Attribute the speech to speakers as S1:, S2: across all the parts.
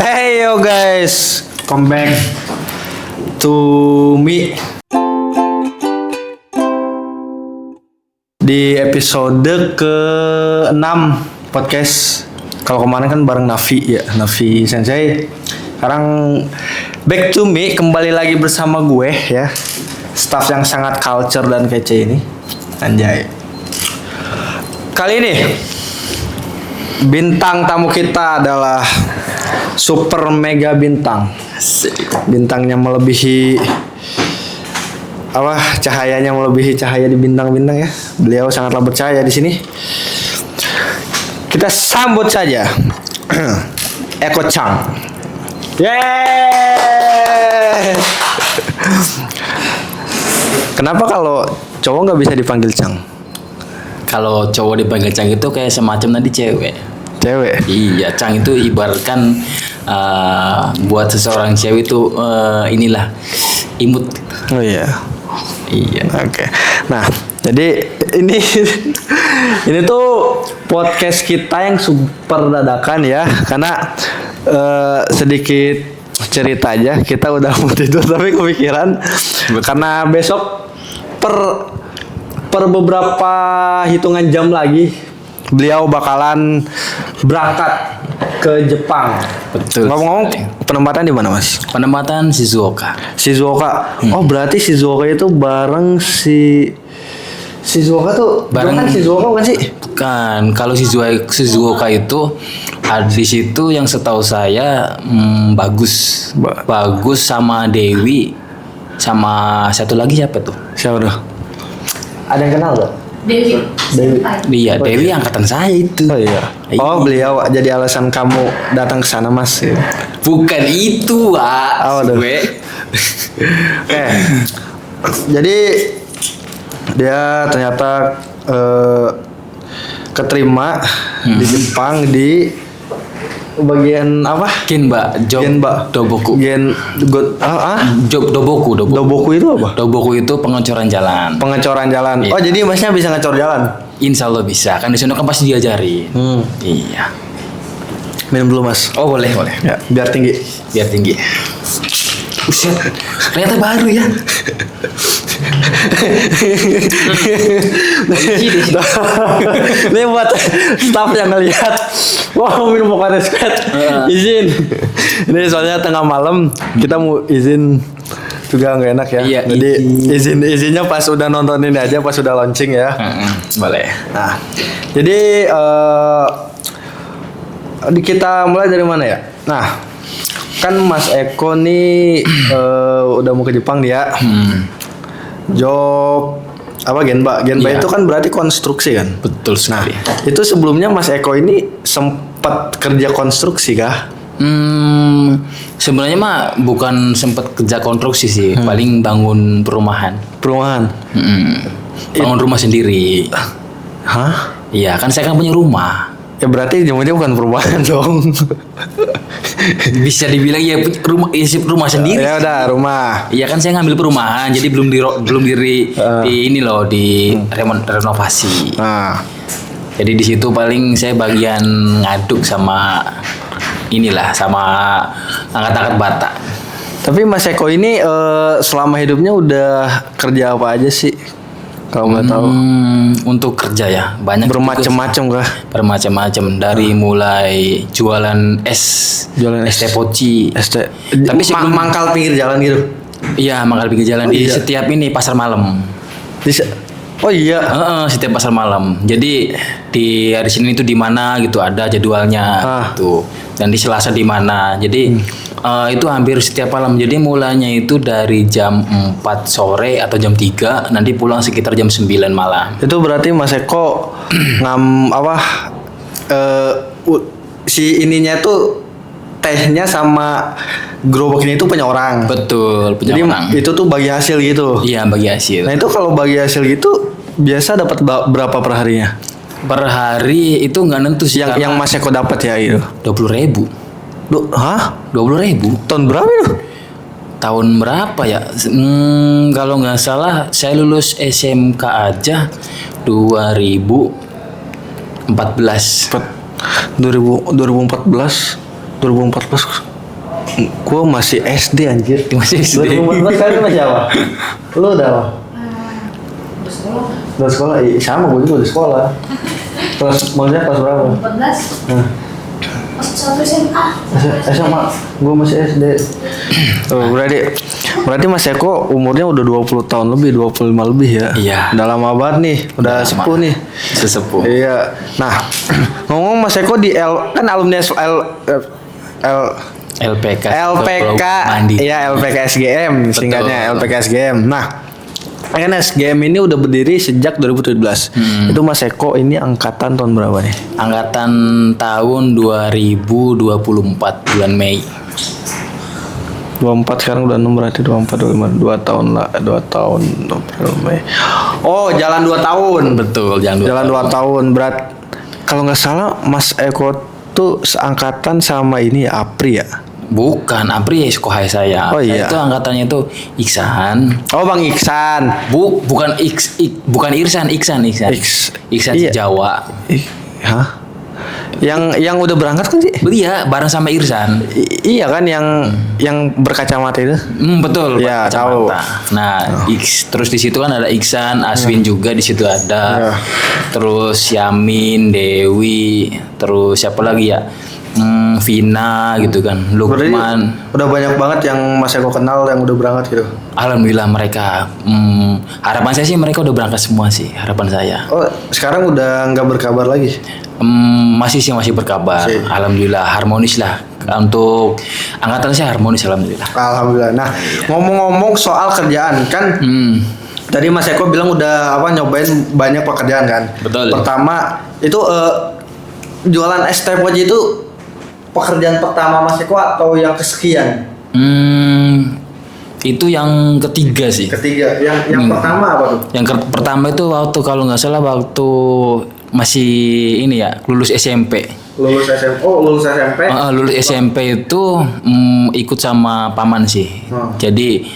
S1: Hey yo guys, come back to me di episode ke-6 podcast. Kalau kemarin kan bareng Navi ya, Navi Sensei. Sekarang back to me, kembali lagi bersama gue ya, staff yang sangat culture dan kece ini. Anjay. Kali ini bintang tamu kita adalah super mega bintang. Bintangnya melebihi cahayanya melebihi cahaya di bintang-bintang ya. Beliau sangatlah bercahaya di sini. Kita sambut saja Eko Chang. Yeay. Kenapa kalau cowok nggak bisa dipanggil Chang?
S2: Kalau cowok dipanggil Chang itu kayak semacam tadi cewek. Iya, Chang itu ibaratkan buat seseorang cewek itu inilah imut.
S1: Oh iya.
S2: Iya.
S1: Oke. Nah, jadi ini tuh podcast kita yang super dadakan ya, karena sedikit cerita aja, kita udah mau tidur tapi kepikiran karena besok per beberapa hitungan jam lagi beliau bakalan berangkat ke Jepang.
S2: Betul.
S1: Ngomong-ngomong, penempatan di mana, Mas?
S2: Penempatan Shizuoka.
S1: Oh, berarti Shizuoka itu bareng Shizuoka tuh bareng Shizuoka bukan sih?
S2: Bukan. Kalau Shizuoka itu di situ yang setahu saya bagus. Bagus sama Dewi, sama satu lagi siapa tuh?
S1: Siapa tuh? Ada yang kenal gak?
S2: Dewi. Iya, Dewi angkatan saya itu.
S1: Oh iya. Oh, beliau jadi alasan kamu datang ke sana, Mas.
S2: Bukan itu, Wak. Gue.
S1: Jadi dia ternyata keterima di Jepang di bagian apa?
S2: Genba. Doboku. Doboku.
S1: Doboku itu apa?
S2: Doboku itu pengecoran jalan.
S1: Iya. Oh, jadi Masnya bisa ngecor jalan?
S2: Insya Allah bisa. Kan di sana kan pasti diajarin. Iya.
S1: Minum dulu, Mas.
S2: Oh, boleh.
S1: Ya, biar tinggi.
S2: Buset, ternyata baru ya.
S1: Ini buat staff yang ngelihat. Wow, minum Pocari Sweat. Izin. Ini soalnya tengah malam, kita mau izin juga nggak enak ya.
S2: Iya,
S1: jadi izinnya pas udah nonton ini aja, pas udah launching ya.
S2: Boleh.
S1: Nah, jadi kita mulai dari mana ya? Nah, kan Mas Eko nih udah mau ke Jepang nih ya. Job Genba
S2: Iya.
S1: itu kan berarti konstruksi kan?
S2: Betul sekali.
S1: Nah, itu sebelumnya Mas Eko ini sempat kerja konstruksi kah?
S2: Sebenarnya mah bukan sempat kerja konstruksi sih, paling bangun perumahan. Bangun rumah sendiri.
S1: Hah?
S2: Iya, kan saya kan punya rumah.
S1: Ya berarti namanya bukan perumahan dong.
S2: Bisa dibilang ya rumah sendiri.
S1: Ya udah, rumah.
S2: Iya, kan saya ngambil perumahan, jadi belum di ini loh, di renovasi.
S1: Nah,
S2: jadi di situ paling saya bagian ngaduk sama sama angkat-angkat bata.
S1: tapi Mas Eko ini selama hidupnya udah kerja apa aja sih? Kalau nggak tahu.
S2: Untuk kerja ya banyak.
S1: Bermacam-macam kah?
S2: Bermacam-macam, dari mulai jualan es teh poci.
S1: Tapi mangkal pinggir jalan gitu.
S2: Iya, mangkal pinggir jalan di setiap ini pasar malam.
S1: Oh iya.
S2: Setiap pasar malam. Jadi di hari Senin itu di mana gitu ada jadwalnya gitu. Dan di Selasa di mana. Jadi itu hampir setiap malam. Jadi mulanya itu dari jam 4 sore atau jam 3, nanti pulang sekitar jam 9 malam.
S1: Itu berarti Mas Eko si ininya tuh tehnya sama gerobak ini tuh punya orang.
S2: Betul, punya orang.
S1: Jadi itu tuh bagi hasil gitu.
S2: Iya, bagi hasil.
S1: Nah, itu kalau bagi hasil gitu biasa dapat berapa per harinya?
S2: Per hari itu nggak nentu sih.
S1: Yang Mas Eko dapat ya itu
S2: 20.000.
S1: Hah?
S2: 20.000.
S1: Tahun berapa itu?
S2: Tahun berapa ya? Kalau nggak salah saya lulus SMK aja 2014.
S1: 2014 Gua masih SD anjir.
S2: Masih SD.
S1: 2014 kan masih apa? Lu udah apa? Udah sekolah? Iya, sama gue juga udah sekolah. Terus maksudnya pas berapa?
S3: 14.
S1: Nah,
S3: Pas 1 SMA.
S1: SMA, gue masih SD. Oh, berarti Mas Eko umurnya udah 20 tahun lebih, 25 lebih ya?
S2: Iya.
S1: Udah lama banget nih, udah
S2: Lama.
S1: sepuh nih.
S2: Sesepuh.
S1: Iya. Nah, ngomong Mas Eko di kan alumni
S2: LPK.
S1: LPK,
S2: Mandi.
S1: iya LPK SGM singkatnya
S2: Betul.
S1: LPK SGM. Nah, kan SGM ini udah berdiri sejak 2017. Itu Mas Eko ini angkatan tahun berapa nih?
S2: Angkatan tahun 2024 bulan Mei.
S1: 24 sekarang udah 6 berarti 24 25 2 tahun lah 2 tahun April Mei. Oh, jalan 2 tahun.
S2: Betul,
S1: Jalan 2 tahun berat. Kalau nggak salah Mas Eko tuh seangkatan sama ini ya Apri ya.
S2: Bukan, Apri ya sekolah saya.
S1: Oh, iya.
S2: Itu angkatannya itu Iksan.
S1: Oh, Bang Iksan.
S2: Bukan bukan Iksan. Iksan
S1: Iya.
S2: Jawa.
S1: Hah? Yang udah berangkat kan sih?
S2: Iya, bareng sama Irsan.
S1: Iya kan yang berkacamata itu.
S2: Betul.
S1: Iya,
S2: Pak
S1: tahu.
S2: Kacamata. Nah, terus di situ kan ada Iksan, Aswin juga di situ ada.
S1: Iya.
S2: Terus Yamin, Dewi, terus siapa lagi ya? Vina gitu kan,
S1: Berarti
S2: Lukman.
S1: udah banyak banget yang Mas Eko kenal yang udah berangkat gitu.
S2: Alhamdulillah mereka. Harapan saya sih mereka udah berangkat semua sih, harapan saya.
S1: Oh, sekarang udah nggak berkabar lagi.
S2: Masih berkabar.
S1: Masih.
S2: Alhamdulillah harmonis lah. Untuk angkatan saya harmonis alhamdulillah.
S1: Alhamdulillah. Nah, ngomong-ngomong soal kerjaan kan, tadi Mas Eko bilang udah nyobain banyak pekerjaan kan.
S2: Betul.
S1: Pertama itu jualan es teh poji itu pekerjaan pertama Mas Eko atau yang kesekian?
S2: Itu yang ketiga sih.
S1: Ketiga. Yang pertama apa tuh?
S2: Yang pertama itu waktu kalau nggak salah waktu masih ini ya lulus SMP.
S1: Lulus SMP. Oh, lulus SMP.
S2: Lulus SMP itu ikut sama paman sih. Jadi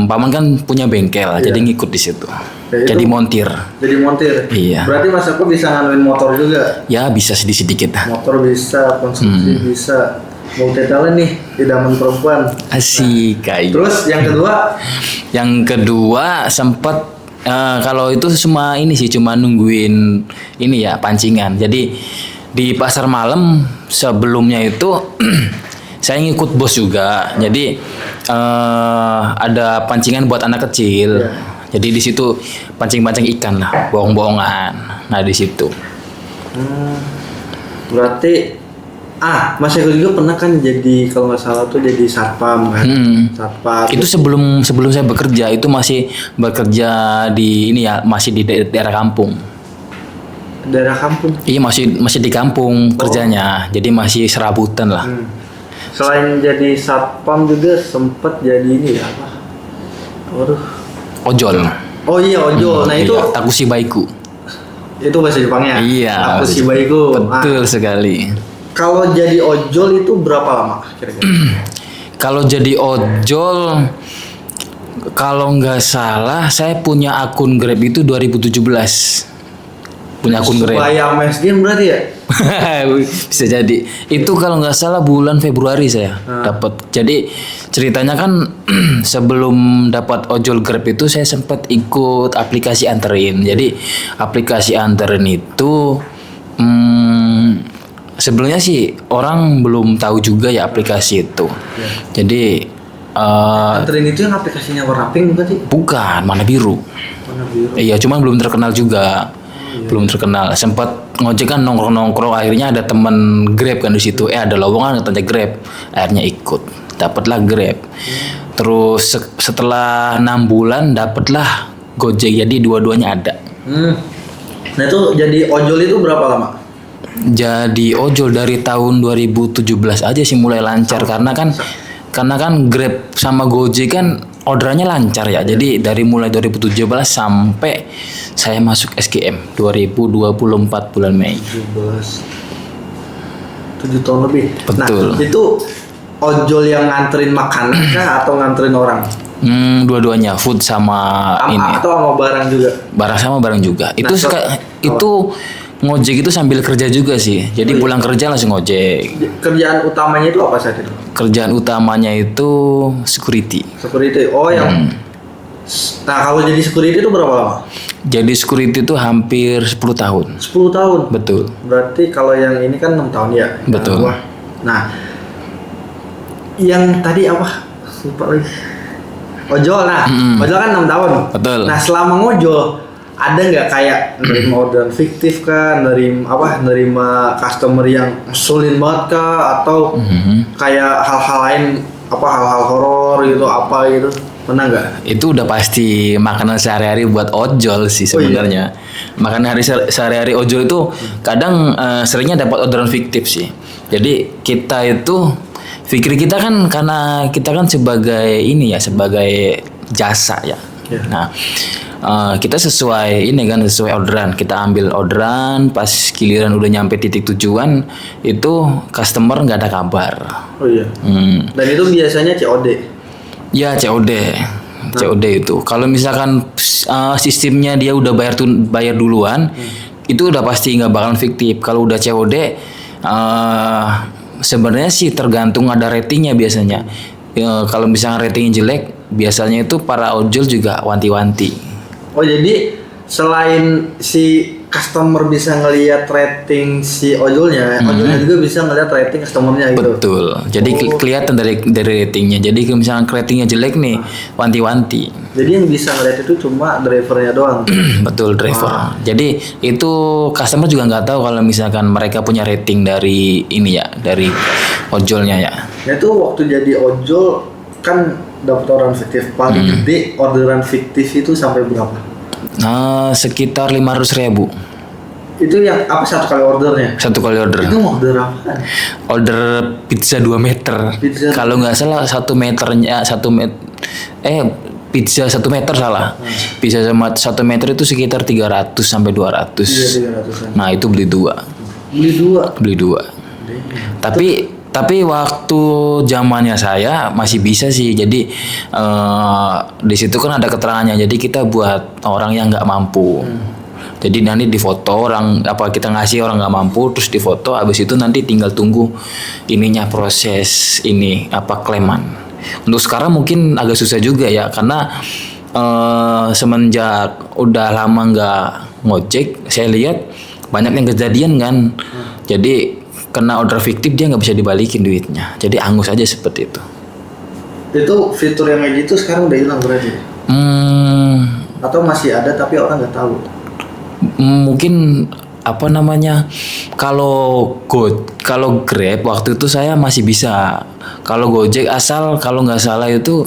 S2: paman kan punya bengkel,
S1: Iya.
S2: jadi ngikut di situ.
S1: Ya, itu-
S2: Jadi montir.
S1: Jadi montir.
S2: Iya.
S1: Berarti Mas Eko bisa nganuin motor juga.
S2: Ya bisa sedikit.
S1: Motor bisa, konstruksi bisa. Multi talent nih, idaman perempuan.
S2: Asik kayak.
S1: Terus yang kedua,
S2: Yang kedua sempat kalau itu cuma ini sih cuma nungguin ini ya pancingan. Jadi di pasar malam sebelumnya itu saya ngikut bos juga. Jadi ada pancingan buat anak kecil.
S1: Iya.
S2: Jadi di situ pancing-pancing ikan lah, bohong-bohongan. Nah di situ.
S1: berarti Mas Eko juga pernah kan jadi kalau nggak salah tuh jadi satpam kan? Satpam.
S2: Itu sebelum saya bekerja itu masih bekerja di ini ya masih di daerah kampung.
S1: daerah kampung.
S2: Iya masih di kampung kerjanya, jadi masih serabutan lah.
S1: Selain jadi satpam juga sempet jadi ini ya apa? Waduh.
S2: Ojol.
S1: Oh iya ojol. Nah itu
S2: Iya, takushi baiku.
S1: bahasa Jepangnya.
S2: Iya.
S1: Aku si bayiku.
S2: Betul sekali.
S1: Kalau jadi ojol itu berapa lama kira-kira?
S2: Kalau jadi ojol, kalau nggak salah saya punya akun Grab itu 2017. Punya akun Grab.
S1: Supaya meskin berarti ya?
S2: Bisa jadi. Itu kalau nggak salah bulan Februari saya dapat. Jadi ceritanya kan sebelum dapat ojol Grab itu saya sempat ikut aplikasi anterin. Jadi aplikasi anterin itu sebelumnya sih orang belum tahu juga ya aplikasi itu. Jadi
S1: Anterin itu yang aplikasinya warna pink bukan sih?
S2: bukan, mana biru.
S1: Warna biru.
S2: Iya, cuman belum terkenal juga. Belum terkenal. Sempat ngojek kan nongkrong-nongkrong, akhirnya ada teman Grab kan di situ. Ada lowongan katanya Grab. Akhirnya ikut. Dapatlah Grab. Terus setelah 6 bulan dapatlah Gojek. Jadi dua-duanya ada.
S1: Nah itu jadi ojol itu berapa lama?
S2: Jadi ojol dari tahun 2017 aja sih mulai lancar karena kan Grab sama Gojek kan orderannya lancar ya. Jadi dari mulai 2017 sampai saya masuk SGM 2024 bulan Mei.
S1: 7 tahun lebih.
S2: Betul.
S1: Nah, itu ojol yang nganterin makanan kah atau nganterin orang?
S2: Dua-duanya food sama ini.
S1: Atau sama barang juga?
S2: Barang sama barang juga. Itu
S1: Nah,
S2: itu ngojek itu sambil kerja juga sih. Jadi pulang kerja langsung ngojek.
S1: Kerjaan utamanya itu apa saat itu?
S2: Kerjaan utamanya itu security.
S1: Security. Oh yang. Nah kalau jadi security itu berapa lama?
S2: Jadi security itu hampir 10 tahun.
S1: 10 tahun.
S2: Betul.
S1: Berarti kalau yang ini kan 6 tahun ya.
S2: Betul.
S1: Nah, yang tadi apa? Lupa lagi. Ojol nah. Ojol kan 6 tahun.
S2: Betul.
S1: Nah, selama ngojol ada nggak kayak nerima orderan fiktif kah, nerima customer yang ngeselin banget kah, atau kayak hal-hal lain apa hal-hal horor gitu apa gitu? Pernah nggak?
S2: Itu udah pasti makanan sehari-hari buat ojol sih sebenarnya. Makanan sehari-hari ojol itu kadang seringnya dapat orderan fiktif sih. Jadi kita itu pikir kita kan karena kita kan sebagai ini ya, sebagai jasa ya.
S1: Yeah.
S2: Nah, kita sesuai ini kan, sesuai orderan. Kita ambil orderan, pas giliran udah nyampe titik tujuan itu customer nggak ada kabar.
S1: Oh iya. Dan itu biasanya COD.
S2: Ya COD itu. Kalau misalkan sistemnya dia udah bayar duluan, itu udah pasti nggak bakalan fiktif. Kalau udah COD, sebenarnya sih tergantung ada ratingnya biasanya. Kalau misalnya ratingnya jelek, biasanya itu para ojol juga wanti-wanti.
S1: Oh jadi selain si customer bisa ngelihat rating si ojolnya, ojolnya juga bisa ngelihat rating customernya gitu.
S2: Betul. Jadi kelihatan dari ratingnya. Jadi kalau misalnya ratingnya jelek nih, wanti-wanti.
S1: Jadi yang bisa ngelihat itu cuma drivernya doang.
S2: Betul, driver. Jadi itu customer juga nggak tahu kalau misalkan mereka punya rating dari ini ya, dari ojolnya ya.
S1: Ya itu waktu jadi ojol kan dapat orderan fiktif. Paling gede orderan fiktif itu sampai berapa?
S2: Sekitar 500.000.
S1: Itu yang apa satu kali ordernya?
S2: Satu kali order.
S1: Itu order apa?
S2: Order pizza 2 meter.
S1: Pizza.
S2: Kalau nggak salah 1 meternya pizza 1 meter salah. Pizza sama 1 meter itu sekitar 300 sampai 200.
S1: Iya 300-an.
S2: Nah, itu beli 2.
S1: Beli 2.
S2: Tapi waktu zamannya saya masih bisa sih. Jadi di situ kan ada keterangannya. Jadi kita buat orang yang nggak mampu. Jadi nanti difoto kita ngasih orang nggak mampu, terus difoto. Habis itu nanti tinggal tunggu ininya proses klaiman. Untuk sekarang mungkin agak susah juga ya, karena semenjak udah lama nggak ngojek, saya lihat banyak yang kejadian kan. Jadi kena order fiktif dia nggak bisa dibalikin duitnya, jadi angus aja seperti itu.
S1: Itu fitur yang kayak gitu sekarang udah hilang berarti? Atau masih ada tapi orang nggak tahu?
S2: Mungkin kalau Grab waktu itu saya masih bisa. Kalau Gojek kalau nggak salah itu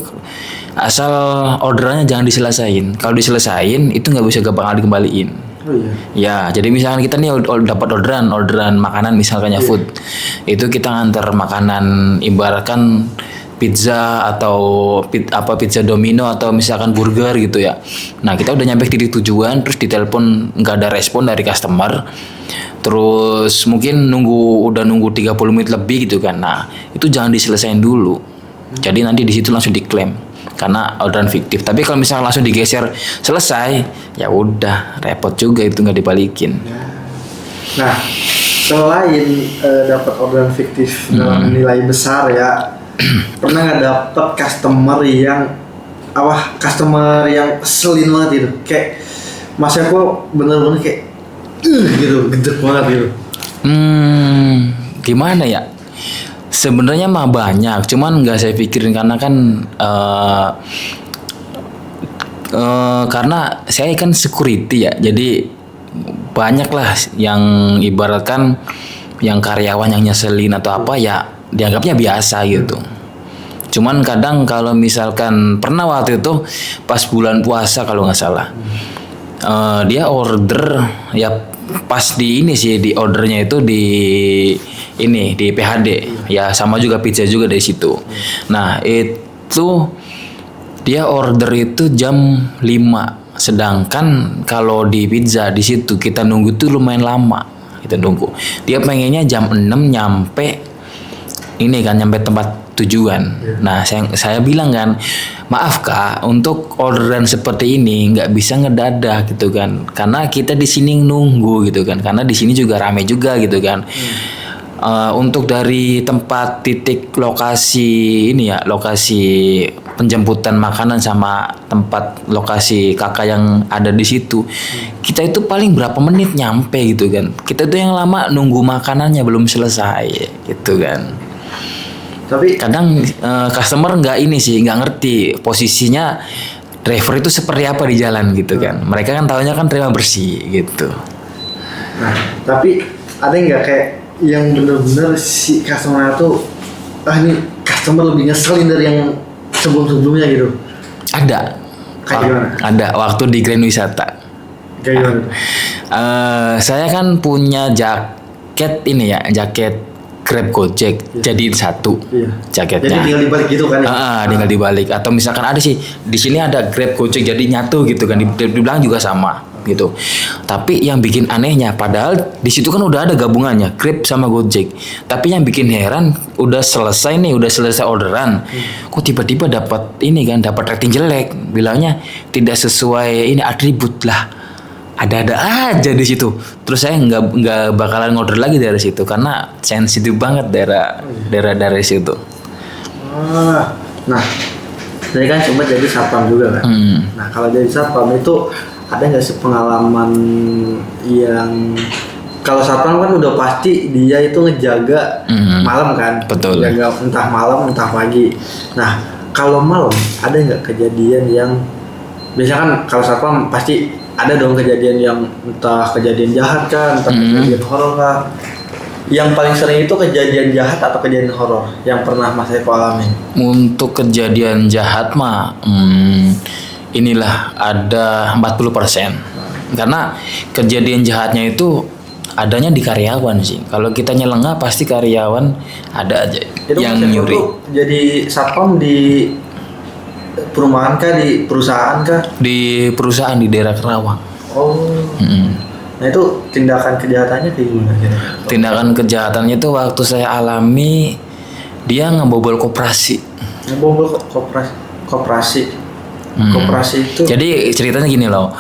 S2: asal orderannya jangan diselesain. Kalau diselesain itu nggak bisa bakal dikembaliin.
S1: Oh iya.
S2: Ya, jadi misalkan kita nih dapat orderan makanan misalkan food. Itu kita nganter makanan ibaratkan pizza atau pizza Domino atau misalkan burger gitu ya. Nah, kita udah nyampe titik tujuan terus ditelepon nggak ada respon dari customer. Terus mungkin udah nunggu 30 menit lebih gitu kan. Nah, itu jangan diselesain dulu. Jadi nanti di situ langsung diklaim karena orderan fiktif. Tapi kalau misalnya langsung digeser selesai, ya udah repot juga itu nggak dibalikin.
S1: Nah, selain dapat orderan fiktif dalam nilai besar ya, pernah nggak dapet customer yang keselin banget gitu, kayak masnya kok bener-bener kayak gitu, gedek banget gitu.
S2: Gimana ya? Sebenarnya mah banyak, cuman nggak saya pikirin karena kan karena saya kan security ya, jadi banyak lah yang ibaratkan yang karyawan yang nyeselin atau apa ya dianggapnya biasa gitu. Cuman kadang kalau misalkan pernah waktu itu pas bulan puasa kalau nggak salah, dia order ya pas di ini sih di ordernya itu di PHD ya, sama juga pizza juga dari situ. Nah itu dia order itu jam 5, sedangkan kalau di pizza di situ kita nunggu tuh lumayan lama, kita nunggu. Dia pengennya jam 6 nyampe ini kan nyampe tempat tujuan. Nah, saya bilang kan, maaf Kak, untuk orderan seperti ini nggak bisa ngedadak gitu kan, karena kita di sini nunggu gitu kan, karena di sini juga rame juga gitu kan. Untuk dari tempat titik lokasi ini ya, lokasi penjemputan makanan sama tempat lokasi kakak yang ada di situ, kita itu paling berapa menit nyampe gitu kan. Kita itu yang lama nunggu makanannya belum selesai gitu kan.
S1: Tapi
S2: Kadang customer nggak ini sih, nggak ngerti posisinya driver itu seperti apa di jalan gitu kan. Mereka kan tahunya kan terima bersih gitu.
S1: nah, tapi ada nggak kayak yang bener-bener si customer tuh ini customer lebih ngeselin dari yang sebelum-sebelumnya gitu?
S2: Ada.
S1: Kayak gimana?
S2: Ada waktu di Grand Wisata.
S1: Kayak gimana?
S2: Saya kan punya jaket ini ya, jaket Grab Gojek, jadi satu
S1: Iya.
S2: jaketnya.
S1: Jadi tinggal dibalik gitu kan?
S2: Tinggal dibalik. Atau misalkan ada sih di sini ada Grab Gojek jadi nyatu gitu kan, di belakang juga sama gitu. Tapi yang bikin anehnya, padahal di situ kan udah ada gabungannya Grab sama Gojek. Tapi yang bikin heran, udah selesai orderan, kok tiba-tiba dapat ini kan, dapat rating jelek, bilangnya tidak sesuai ini atribut lah. Ada-ada aja di situ. Terus saya nggak bakalan ngorder lagi dari situ karena sensitif banget daerah situ.
S1: Nah, jadi kan sempat jadi satpam juga kan? Nah, kalau jadi satpam itu ada nggak sih pengalaman yang kalau satpam kan udah pasti dia itu ngejaga malam kan?
S2: Betul.
S1: Jaga entah malam entah pagi. Nah, kalau malam ada nggak kejadian yang biasanya kan kalau satpam pasti ada dong kejadian yang entah kejadian jahat kan, entah kejadian horor kan. Yang paling sering itu kejadian jahat atau kejadian horor yang pernah Mas Eko alami?
S2: Untuk kejadian jahat mah inilah ada 40%. Karena kejadian jahatnya itu adanya di karyawan sih. Kalau kita nyelengah pasti karyawan ada aja
S1: Itu
S2: yang
S1: Mas Eko
S2: nyuri.
S1: tuh jadi satpam di perumahan kah, di perusahaan kah?
S2: Di perusahaan di daerah Kerawang.
S1: Oh. Nah itu tindakan kejahatannya kayak gimana kira-kira?
S2: Tindakan kejahatannya itu waktu saya alami, dia ngebobol koperasi.
S1: Ngebobol koperasi. Koperasi itu.
S2: Jadi ceritanya gini loh,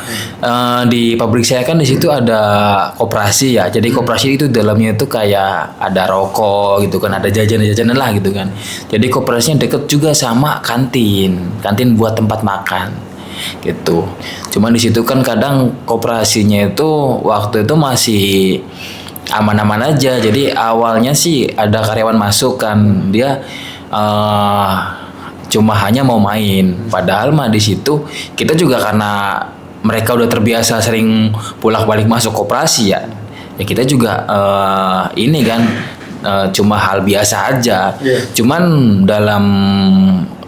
S2: di pabrik saya kan di situ ada koperasi ya. Jadi koperasi itu dalamnya itu kayak ada rokok gitu kan, ada jajanan-jajanan lah gitu kan. Jadi koperasinya deket juga sama kantin buat tempat makan gitu. Cuman di situ kan kadang koperasinya itu waktu itu masih aman-aman aja. Jadi awalnya sih ada karyawan masuk kan, dia cuma hanya mau main. Padahal mah di situ kita juga karena mereka udah terbiasa sering bolak-balik masuk koperasi ya. Ya kita juga ini kan cuma hal biasa aja. Cuman dalam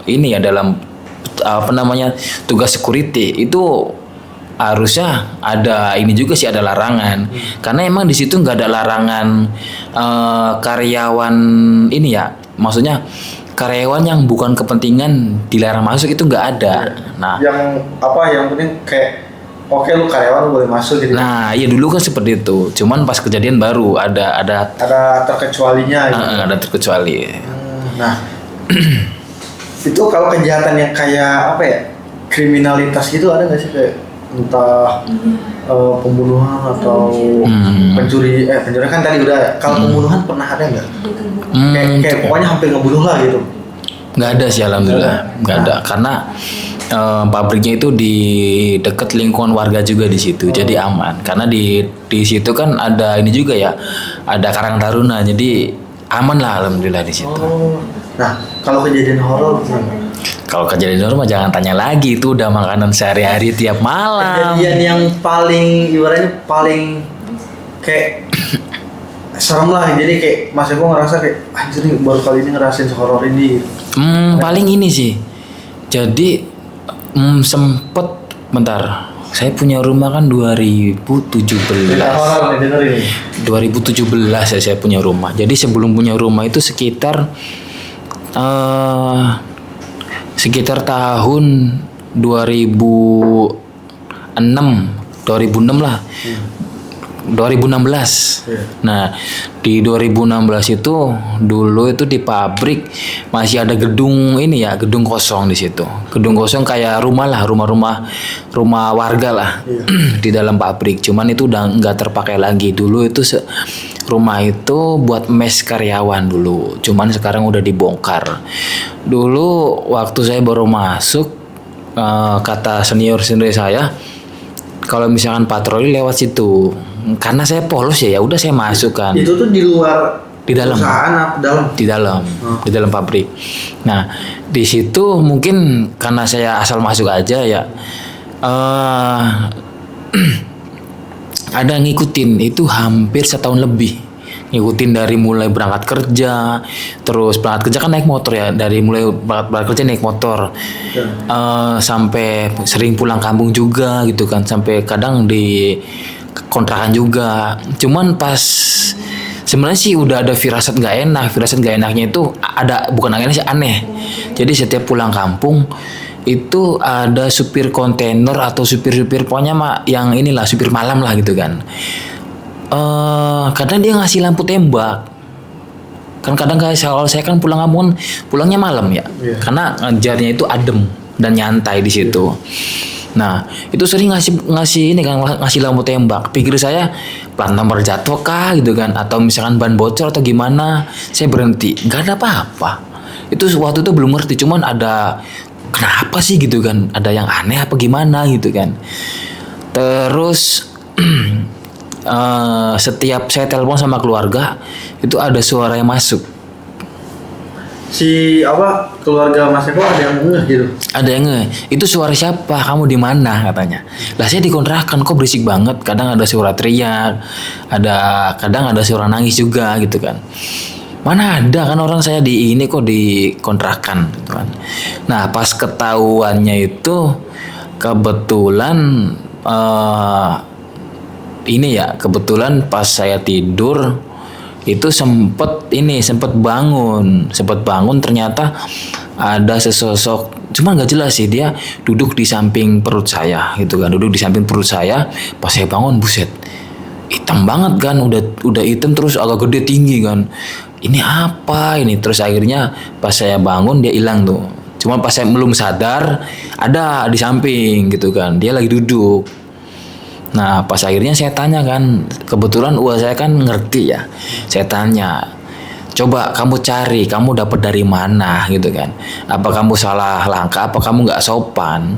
S2: ini ya, dalam apa namanya, tugas security itu harusnya ada ini juga sih, ada larangan. Karena emang di situ nggak ada larangan karyawan ini ya, maksudnya karyawan yang bukan kepentingan dilarang masuk itu nggak ada. Nah,
S1: yang apa yang penting kayak oke lu karyawan boleh masuk gitu.
S2: nah iya dulu kan seperti itu. Cuman pas kejadian baru ada
S1: terkecualinya gitu.
S2: ada terkecuali.
S1: Nah, itu kalau kejahatan yang kayak apa ya, kriminalitas gitu ada nggak sih, kayak entah pembunuhan atau pencuri kan tadi udah ya. Kalau pembunuhan pernah ada nggak? Kayak pokoknya hampir ngebunuh lah gitu.
S2: Nggak ada sih, alhamdulillah nggak ada, karena pabriknya itu di dekat lingkungan warga juga di situ, jadi aman. Karena di situ kan ada ini juga ya, ada Karang Taruna, jadi aman lah alhamdulillah di situ.
S1: Nah, kalau kejadian horor gimana?
S2: Kalau kejadian horor mah jangan tanya lagi, itu udah makanan sehari-hari tiap malam.
S1: Kejadian yang paling ibaratnya paling kayak serem lah, jadi kayak Mas Eko ngerasa kayak anjir nih baru kali ini ngerasain horor ini.
S2: Paling ini sih. Jadi sempet bentar. Saya punya rumah kan 2017.
S1: Horor nih, denger ini.
S2: 2017 ya saya punya rumah. Jadi sebelum punya rumah itu sekitar tahun 2006 lah. 2016.
S1: Iya.
S2: Nah, di 2016 itu dulu itu di pabrik masih ada gedung ini ya, gedung kosong di situ. Gedung kosong kayak rumah lah, rumah warga lah di dalam pabrik. Cuman itu udah nggak terpakai lagi. Dulu itu rumah itu buat mes karyawan dulu. Cuman sekarang udah dibongkar. Dulu waktu saya baru masuk, kata senior saya, kalau misalkan patroli lewat situ, karena saya polos ya udah saya masuk kan.
S1: Itu tuh di luar
S2: Di dalam.
S1: perusahaan apa dalam?
S2: Di dalam pabrik. Nah, di situ mungkin karena saya asal masuk aja ya, ada ngikutin itu hampir setahun lebih. Ngikutin dari mulai berangkat kerja, terus berangkat kerja kan naik motor ya, dari mulai berangkat kerja naik motor, sampai sering pulang kampung juga gitu kan, sampai kadang di kontrakan juga. Cuman pas sebenarnya sih udah ada firasat nggak enaknya itu ada, bukan aneh sih, aneh. Jadi setiap pulang kampung itu ada supir kontainer atau supir-supir pokoknya yang inilah supir malam lah gitu kan. Kadang dia ngasih lampu tembak. Kan kadang kalau saya kan pulang kampung pulangnya malam ya.
S1: Iya.
S2: Karena ngajarnya itu adem dan nyantai di situ. Nah, itu sering ngasih ini kan, ngasih lampu tembak. Pikir saya plat nomor jatuh kah gitu kan, atau misalkan ban bocor atau gimana. Saya berhenti, nggak ada apa-apa. Itu waktu itu belum ngerti, cuman ada kenapa sih gitu kan, ada yang aneh apa gimana gitu kan. Terus setiap saya telepon sama keluarga itu ada suara yang masuk.
S1: Si keluarga Mas Eko ada yang ngeh gitu.
S2: Ada yang itu suara siapa? Kamu di mana katanya? Lah saya dikontrakan kok berisik banget. Kadang ada suara teriak, kadang ada suara nangis juga gitu kan. Mana ada kan orang saya di ini kok dikontrakan gitu kan. Nah pas ketahuannya itu kebetulan kebetulan pas saya tidur itu sempet bangun ternyata ada sesosok, cuman nggak jelas sih, dia duduk di samping perut saya gitu kan, pas saya bangun buset hitam banget kan, udah hitam terus agak gede tinggi kan, ini apa ini, terus akhirnya pas saya bangun dia hilang tuh, cuman pas saya belum sadar ada di samping gitu kan, dia lagi duduk. Nah pas akhirnya saya tanya kan, kebetulan saya kan ngerti ya, saya tanya, coba kamu cari, kamu dapat dari mana gitu kan, apa kamu salah langkah, apa kamu nggak sopan.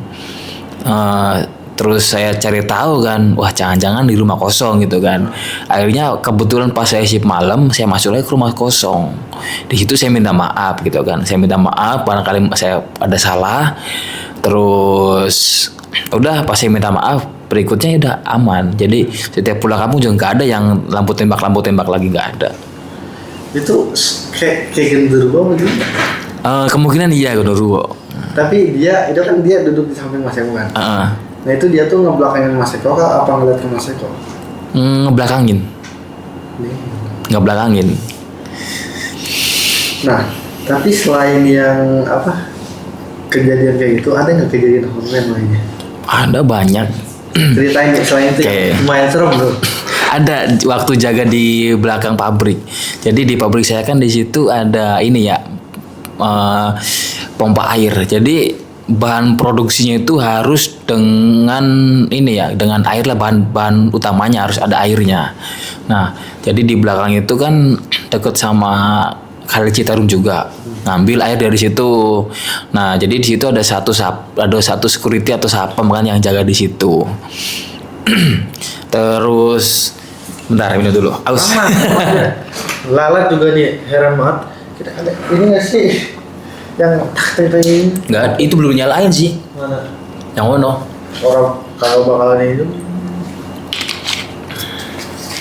S2: Terus saya cari tahu kan, wah jangan-jangan di rumah kosong gitu kan. Akhirnya kebetulan pas saya shift malam, saya masuk lagi ke rumah kosong. Di situ saya minta maaf gitu kan, barangkali saya ada salah. Terus udah pas saya minta maaf, berikutnya udah aman. Jadi setiap pulang kampung juga nggak ada yang lampu tembak lagi, nggak ada.
S1: Itu kayak genderuwo begitu.
S2: Kemungkinan iya genderuwo.
S1: Tapi dia duduk di samping Mas Eko kan. Nah itu dia tuh ngebelakangin Mas Eko kah apa ngeliat ke Mas Eko?
S2: Ngebelakangin.
S1: Nah tapi selain yang kejadian kayak gitu, ada nggak kejadian horor lainnya?
S2: Ada banyak.
S1: Ceritain selain itu lumayan serem tuh.
S2: Ada waktu jaga di belakang pabrik. Jadi di pabrik saya kan di situ ada ini ya, pompa air. Jadi bahan produksinya itu harus dengan ini ya, dengan air lah, bahan utamanya harus ada airnya. Nah, jadi di belakang itu kan deket sama Kali Citarum juga, ngambil air dari situ. Nah, jadi di situ ada satu security atau satpam kan yang jaga di situ. Terus bentar minum dulu. Aus.
S1: Lalat juga nih, heran banget. Kita ada ini nggak sih yang ini?
S2: Nggak, itu belum nyalain sih.
S1: Mana?
S2: Yang mana?
S1: Orang kalau bakalan itu.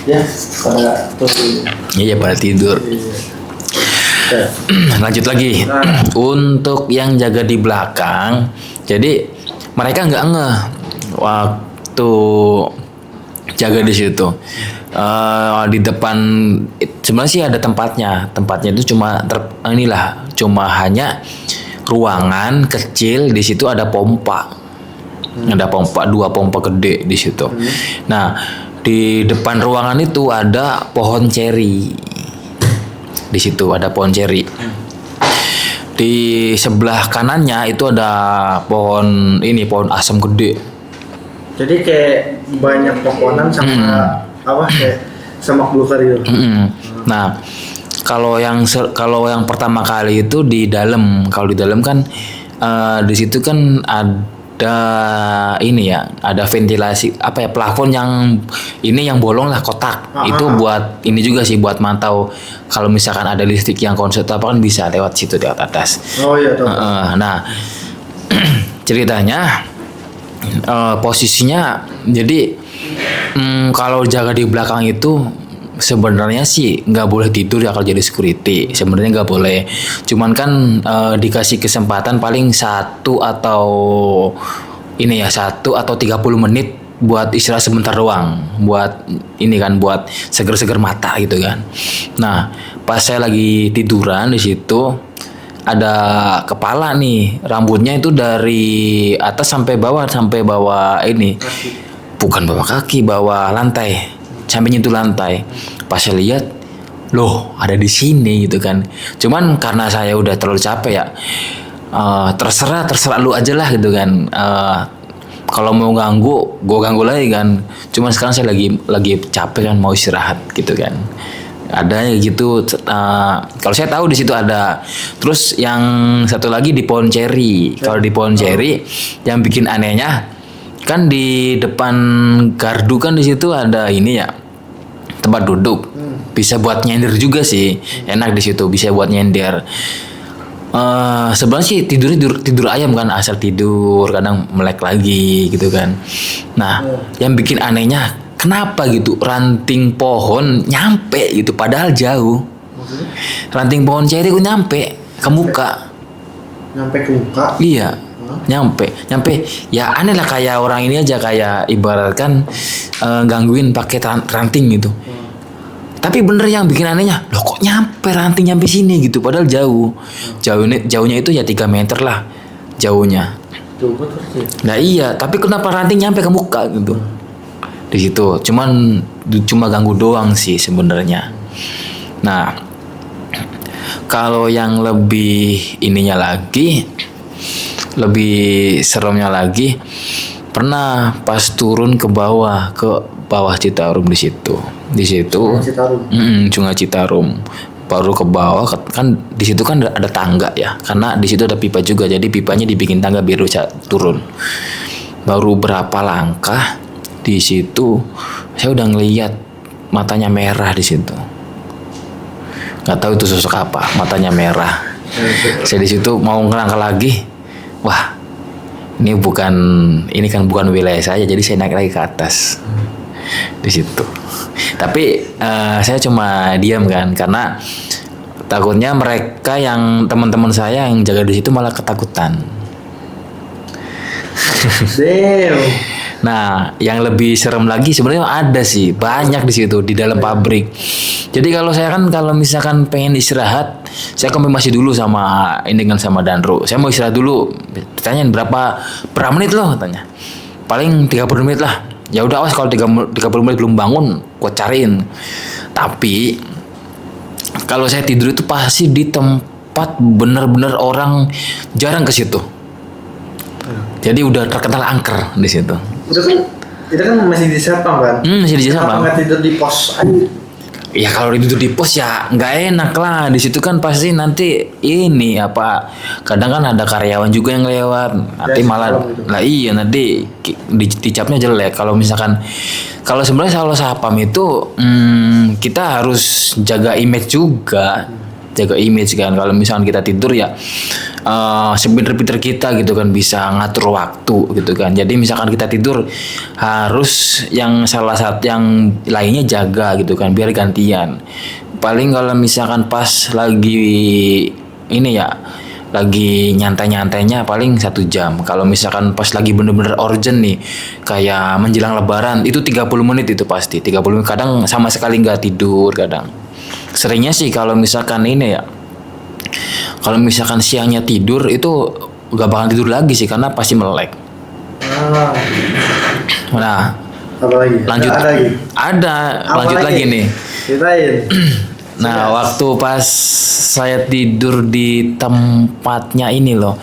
S1: Ya, pada tuh.
S2: Iya, pada tidur. Lanjut lagi. Untuk yang jaga di belakang, jadi mereka nggak ngeh waktu jaga di situ. Di depan sebenarnya sih ada tempatnya itu cuma hanya ruangan kecil, di situ ada pompa. Ada pompa, 2 pompa gede di situ. Nah, Di depan ruangan itu ada pohon ceri. Di situ ada pohon ceri. Di sebelah kanannya itu ada pohon asam gede.
S1: Jadi kayak banyak pohonan sama kayak semak belukar gitu.
S2: Nah, kalau yang pertama kali itu di dalam. Kalau di dalam kan di situ kan ada ada ventilasi plafon yang bolong lah, kotak. Itu buat ini juga sih, buat mantau kalau misalkan ada listrik yang konslet kan bisa lewat situ, lewat atas.
S1: Oh iya tahu.
S2: Nah, ceritanya posisinya jadi kalau jaga di belakang itu sebenarnya sih nggak boleh tidur ya kalau jadi security, sebenarnya nggak boleh. Cuman kan dikasih kesempatan paling 1 atau 30 menit buat istirahat sebentar doang, buat buat seger-seger mata gitu kan. Nah, pas saya lagi tiduran di situ ada kepala nih, rambutnya itu dari atas sampai bawah bukan bawah kaki, bawah lantai, sampai nyentuh lantai. Pas saya lihat, loh ada di sini gitu kan. Cuman karena saya udah terlalu capek ya, terserah lu aja lah gitu kan. Kalau mau ganggu, gue ganggu lagi kan. Cuman sekarang saya lagi capek kan, mau istirahat gitu kan. Ada gitu. Kalau saya tahu di situ ada. Terus yang satu lagi di pohon ceri. Kalau di pohon ceri, yang bikin anehnya kan di depan gardu kan di situ ada tempat duduk. Bisa buat nyender juga sih. Enak di situ, bisa buat nyender. Sebenarnya sih tidur ayam kan, asal tidur, kadang melek lagi gitu kan. Nah, yang bikin anehnya kenapa gitu ranting pohon nyampe gitu padahal jauh. Ranting pohon ceri ku nyampe ke muka.
S1: Nyampe ke muka?
S2: Iya. Nyampe ya aneh lah, kayak orang ini aja, kayak ibaratkan gangguin pakai ranting gitu. Tapi bener yang bikin anehnya, loh kok ranting nyampe sini gitu, padahal jauhnya itu ya 3 meter lah jauhnya. Nah iya, tapi kenapa ranting nyampe ke muka gitu? Di situ cuma ganggu doang sih sebenarnya. Nah, kalau yang lebih lebih seremnya lagi, pernah pas turun ke bawah Citarum di situ. Sungai Citarum. Baru ke bawah kan di situ kan ada tangga ya, karena di situ ada pipa juga, jadi pipanya dibikin tangga biar bisa turun. Baru berapa langkah di situ saya udah ngeliat matanya merah di situ. Nggak tahu itu sosok apa, matanya merah. Saya di situ mau ngelangkah lagi, wah ini kan bukan wilayah saya, jadi saya naik lagi ke atas di situ. Tapi saya cuma diam kan, karena takutnya mereka yang teman-teman saya yang jaga di situ malah ketakutan. Nah, yang lebih serem lagi sebenarnya ada sih, banyak di situ di dalam pabrik. Jadi kalau misalkan pengen istirahat, saya konfirmasi dulu sama Danru. Saya mau istirahat dulu. Ditanyain berapa menit loh, tanya. Paling 30 menit lah. Ya udah, awas kalau 30 menit belum bangun, gua cariin. Tapi kalau saya tidur itu pasti di tempat bener-bener orang jarang ke situ. Jadi udah terkenal angker di situ.
S1: Itu kan masih di Serpong kan?
S2: Masih di Serpong.
S1: Kenapa nggak tidur di pos aja?
S2: Ya kalau tidur di pos ya nggak enak lah. Di situ kan pasti nanti kadang kan ada karyawan juga yang lewat. Nanti malah lah iya nanti dicapnya jelek. Kalau sebenarnya kalau sapam itu kita harus jaga image juga. Jaga image kan, kalau misalkan kita tidur ya sepinter-pinter kita gitu kan, bisa ngatur waktu gitu kan. Jadi misalkan kita tidur harus yang salah satu yang lainnya jaga gitu kan, biar gantian. Paling kalau misalkan pas lagi lagi nyantai-nyantainya paling 1 jam. Kalau misalkan pas lagi bener-bener urgent nih, kayak menjelang lebaran, itu 30 menit itu pasti. 30 menit, kadang sama sekali nggak tidur kadang. Seringnya sih kalau misalkan kalau misalkan siangnya tidur itu gak bakal tidur lagi sih, karena pasti melek. Nah,
S1: Apa lagi?
S2: Lanjut.
S1: Ada lagi.
S2: Ada,
S1: Apa
S2: lanjut lagi nih.
S1: Ceritain.
S2: Nah, waktu pas saya tidur di tempatnya ini loh.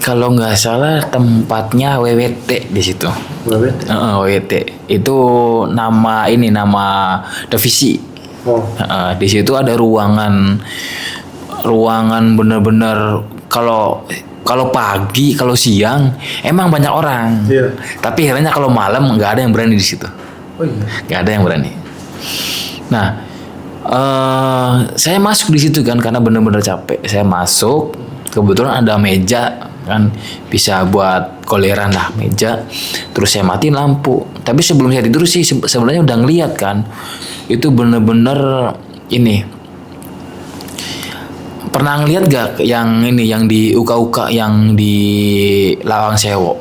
S2: Kalau nggak salah tempatnya WWT di situ.
S1: WWT.
S2: WWT. Itu nama divisi.
S1: Oh.
S2: Di situ ada ruangan bener-bener kalau pagi, kalau siang emang banyak orang.
S1: Iya.
S2: Tapi akhirnya kalau malam nggak ada yang berani di situ.
S1: Oh iya.
S2: Nggak ada yang berani. Nah, saya masuk di situ kan karena bener-bener capek. Saya masuk, kebetulan ada meja kan, bisa buat koleran lah meja. Terus saya matiin lampu. Tapi sebelum saya tidur sih sebenarnya udah ngeliat kan, itu bener-bener ini. Pernah ngeliat gak yang ini, yang di uka-uka yang di Lawang Sewu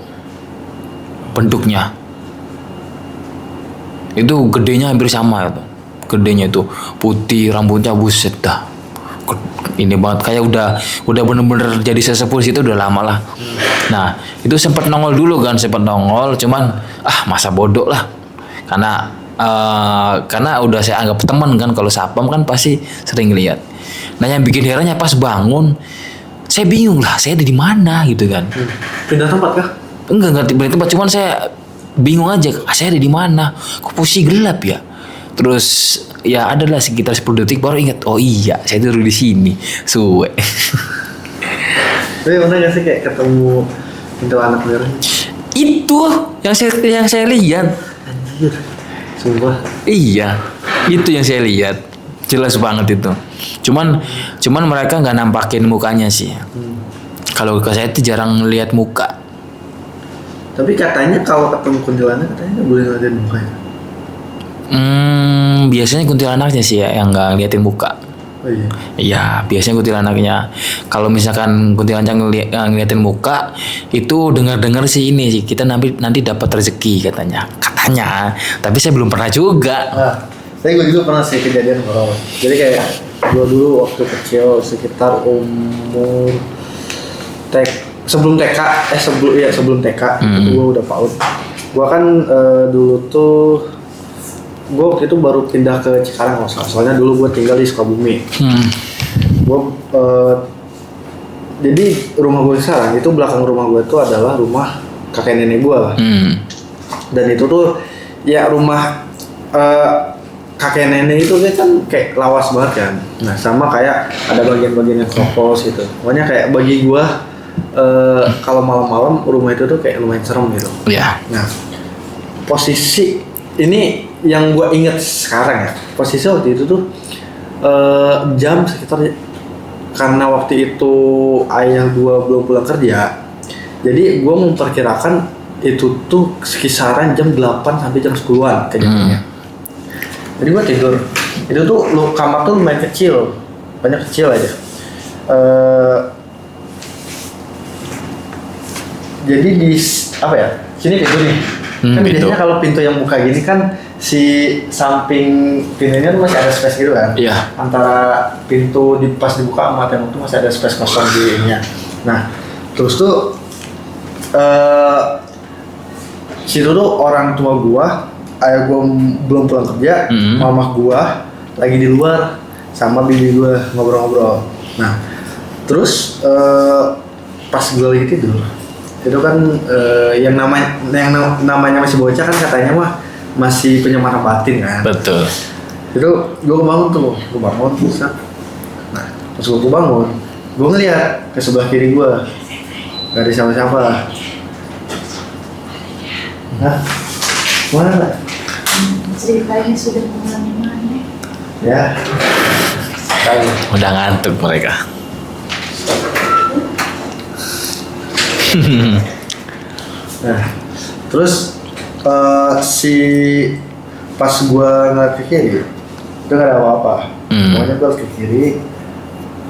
S2: bentuknya? Itu gedenya hampir sama itu. Gedenya itu putih, rambutnya buset dah. Ini banget, kayak udah bener-bener jadi sesepuh situ udah lama lah. Nah, itu sempat nongol dulu kan, cuman masa bodoh lah. Karena udah saya anggap teman kan, kalau sapam kan pasti sering lihat. Nah, yang bikin herannya pas bangun, saya bingung lah, saya ada di mana gitu kan.
S1: Pindah tempat kah?
S2: Enggak pindah tempat, cuman saya bingung aja, saya ada di mana? Kok posisi gelap ya? Terus ya adalah sekitar 10 detik baru ingat, oh iya, saya tidur di sini. Suwe.
S1: Tapi pernah gak sih kayak ketemu kuntilanak merah?
S2: Itu yang saya lihat.
S1: Anjir. Sumpah.
S2: Iya, itu yang saya lihat. Jelas banget itu. Cuman mereka nggak nampakin mukanya sih. Kalau ke saya itu jarang lihat muka.
S1: Tapi katanya kalau ketemu kuntilanak katanya nggak boleh ngeliatin mukanya.
S2: Biasanya kuntilanaknya sih ya yang nggak ngeliatin muka.
S1: Oh iya.
S2: Iya, biasanya kuntilanaknya. Kalau misalkan kuntilanak ngeliatin muka, itu dengar-dengar sih ini sih, kita nanti dapat rezeki katanya. Tapi saya belum pernah juga.
S1: Nah, gue juga pernah sih kejadian horor. Jadi kayak gue dulu waktu kecil sekitar umur sebelum TK, sebelum TK itu gue udah PAUD. Gue kan dulu tuh gue waktu itu baru pindah ke Cikarang soalnya dulu gue tinggal di Sukabumi. Gue jadi rumah gue sekarang itu belakang rumah gue tuh adalah rumah kakek nenek gue lah. Dan itu tuh ya rumah kakek nenek itu kan kayak lawas banget kan. Nah sama kayak ada bagian-bagian yang kropos gitu. Pokoknya kayak bagi gue kalau malam-malam rumah itu tuh kayak lumayan serem gitu.
S2: Iya.
S1: Nah posisi ini yang gue inget sekarang ya, posisi waktu itu tuh jam sekitar, karena waktu itu ayah gue belum pulang kerja, jadi gue memperkirakan itu tuh kisaran jam 8 sampai jam 10-an kejadiannya. Jadi gue tidur, itu tuh kamar tuh lumayan kecil, banyak kecil aja. Jadi di sini pintu nih. Kan biasanya kalau pintu yang buka gini kan si samping pintunya tuh masih ada space gitu kan.
S2: Iya.
S1: Antara pintu pas dibuka sama tembok tuh masih ada space kosong di ininya. Nah, terus tuh situ tuh orang tua gua, ayah gua belum pulang kerja, mama gua lagi di luar sama bibi gua ngobrol-ngobrol. Nah, terus pas gua lagi tidur, itu kan yang namanya masih bocah kan katanya mah masih penyemara batin kan.
S2: Betul.
S1: Itu gue bangun bisa. Nah pas gue bangun, gue ngeliat ke sebelah kiri gue gak ada siapa-siapa. Nah mana?
S3: Ceritanya sudah kemana-mana.
S1: Ya.
S2: Udah ngantuk mereka.
S1: Nah, terus si pas gua ngeliat ke kiri, itu nggak ada apa-apa. Pokoknya gua harus ke kiri,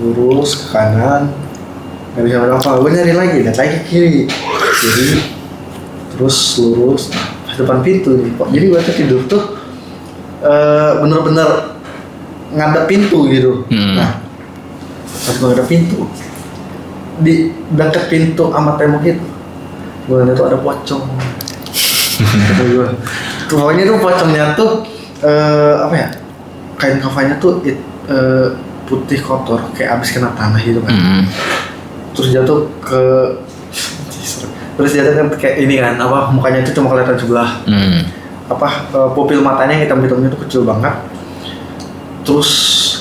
S1: lurus ke kanan, nggak bisa apa-apa. Gua nyari lagi, lihat lagi ke kiri, terus lurus depan pintu nih. Jadi gua tuh tidur tuh bener-bener ngadep pintu gitu. Nah, pas gua ngadep pintu, di dekat pintu sama tembok itu, gua lihat tuh ada pocong. Kata gua, Pokoknya tuh pocongnya tuh apa ya? Kain kafannya tuh putih kotor kayak abis kena tanah gitu kan. Terus jatuh ke terus jatuh kan kayak ini kan apa mukanya itu cuma kelihatan sebelah. Pupil matanya hitam-hitamnya tuh kecil banget. Terus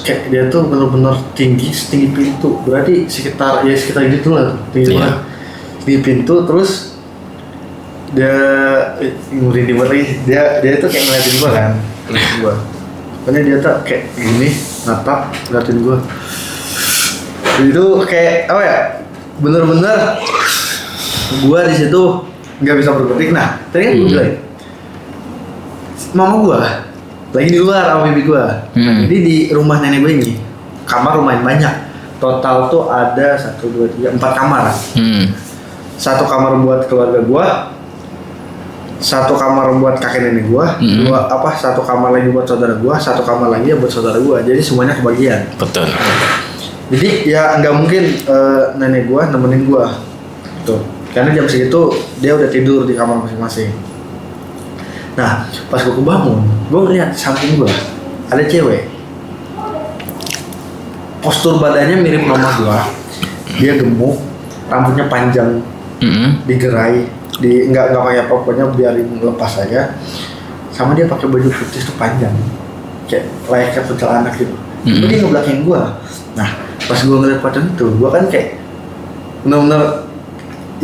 S1: kayak dia tuh bener-bener setinggi pintu. Berarti sekitar gitu lah tinggi banget. Tinggi pintu terus dia dia tuh kayak ngeliatin gua kan. Pokoknya dia tuh kayak gini natap ngeliatin gua. Itu kayak apa ya? Bener-bener gua di situ nggak bisa berkutik. Nah, tadi kan gua bilang mama gua lagi di luar sama bibi gua. Jadi di rumah nenek gua ini kamar lumayan banyak. Total tuh ada 1, 2, 3, 4 kamar. Satu kamar buat keluarga gua, satu kamar buat kakek nenek gua, satu kamar lagi buat saudara gua, satu kamar lagi buat saudara gua. Jadi semuanya kebagian.
S2: Betul.
S1: Jadi ya nggak mungkin nenek gua nemenin gua, tuh. Karena jam segitu dia udah tidur di kamar masing-masing. Nah, pas gua kebangun, gua ngeliat samping gua ada cewek. Postur badannya mirip mama gua. Dia gemuk, rambutnya panjang, digerai, nggak pakai apa pokoknya biarin lepas aja. Sama dia pakai baju putih tuh panjang, kayak layaknya pecel anak gitu. Tapi dia ngebelakangin gua. Nah, pas gua ngeliat pocong itu, gua kan kayak bener-bener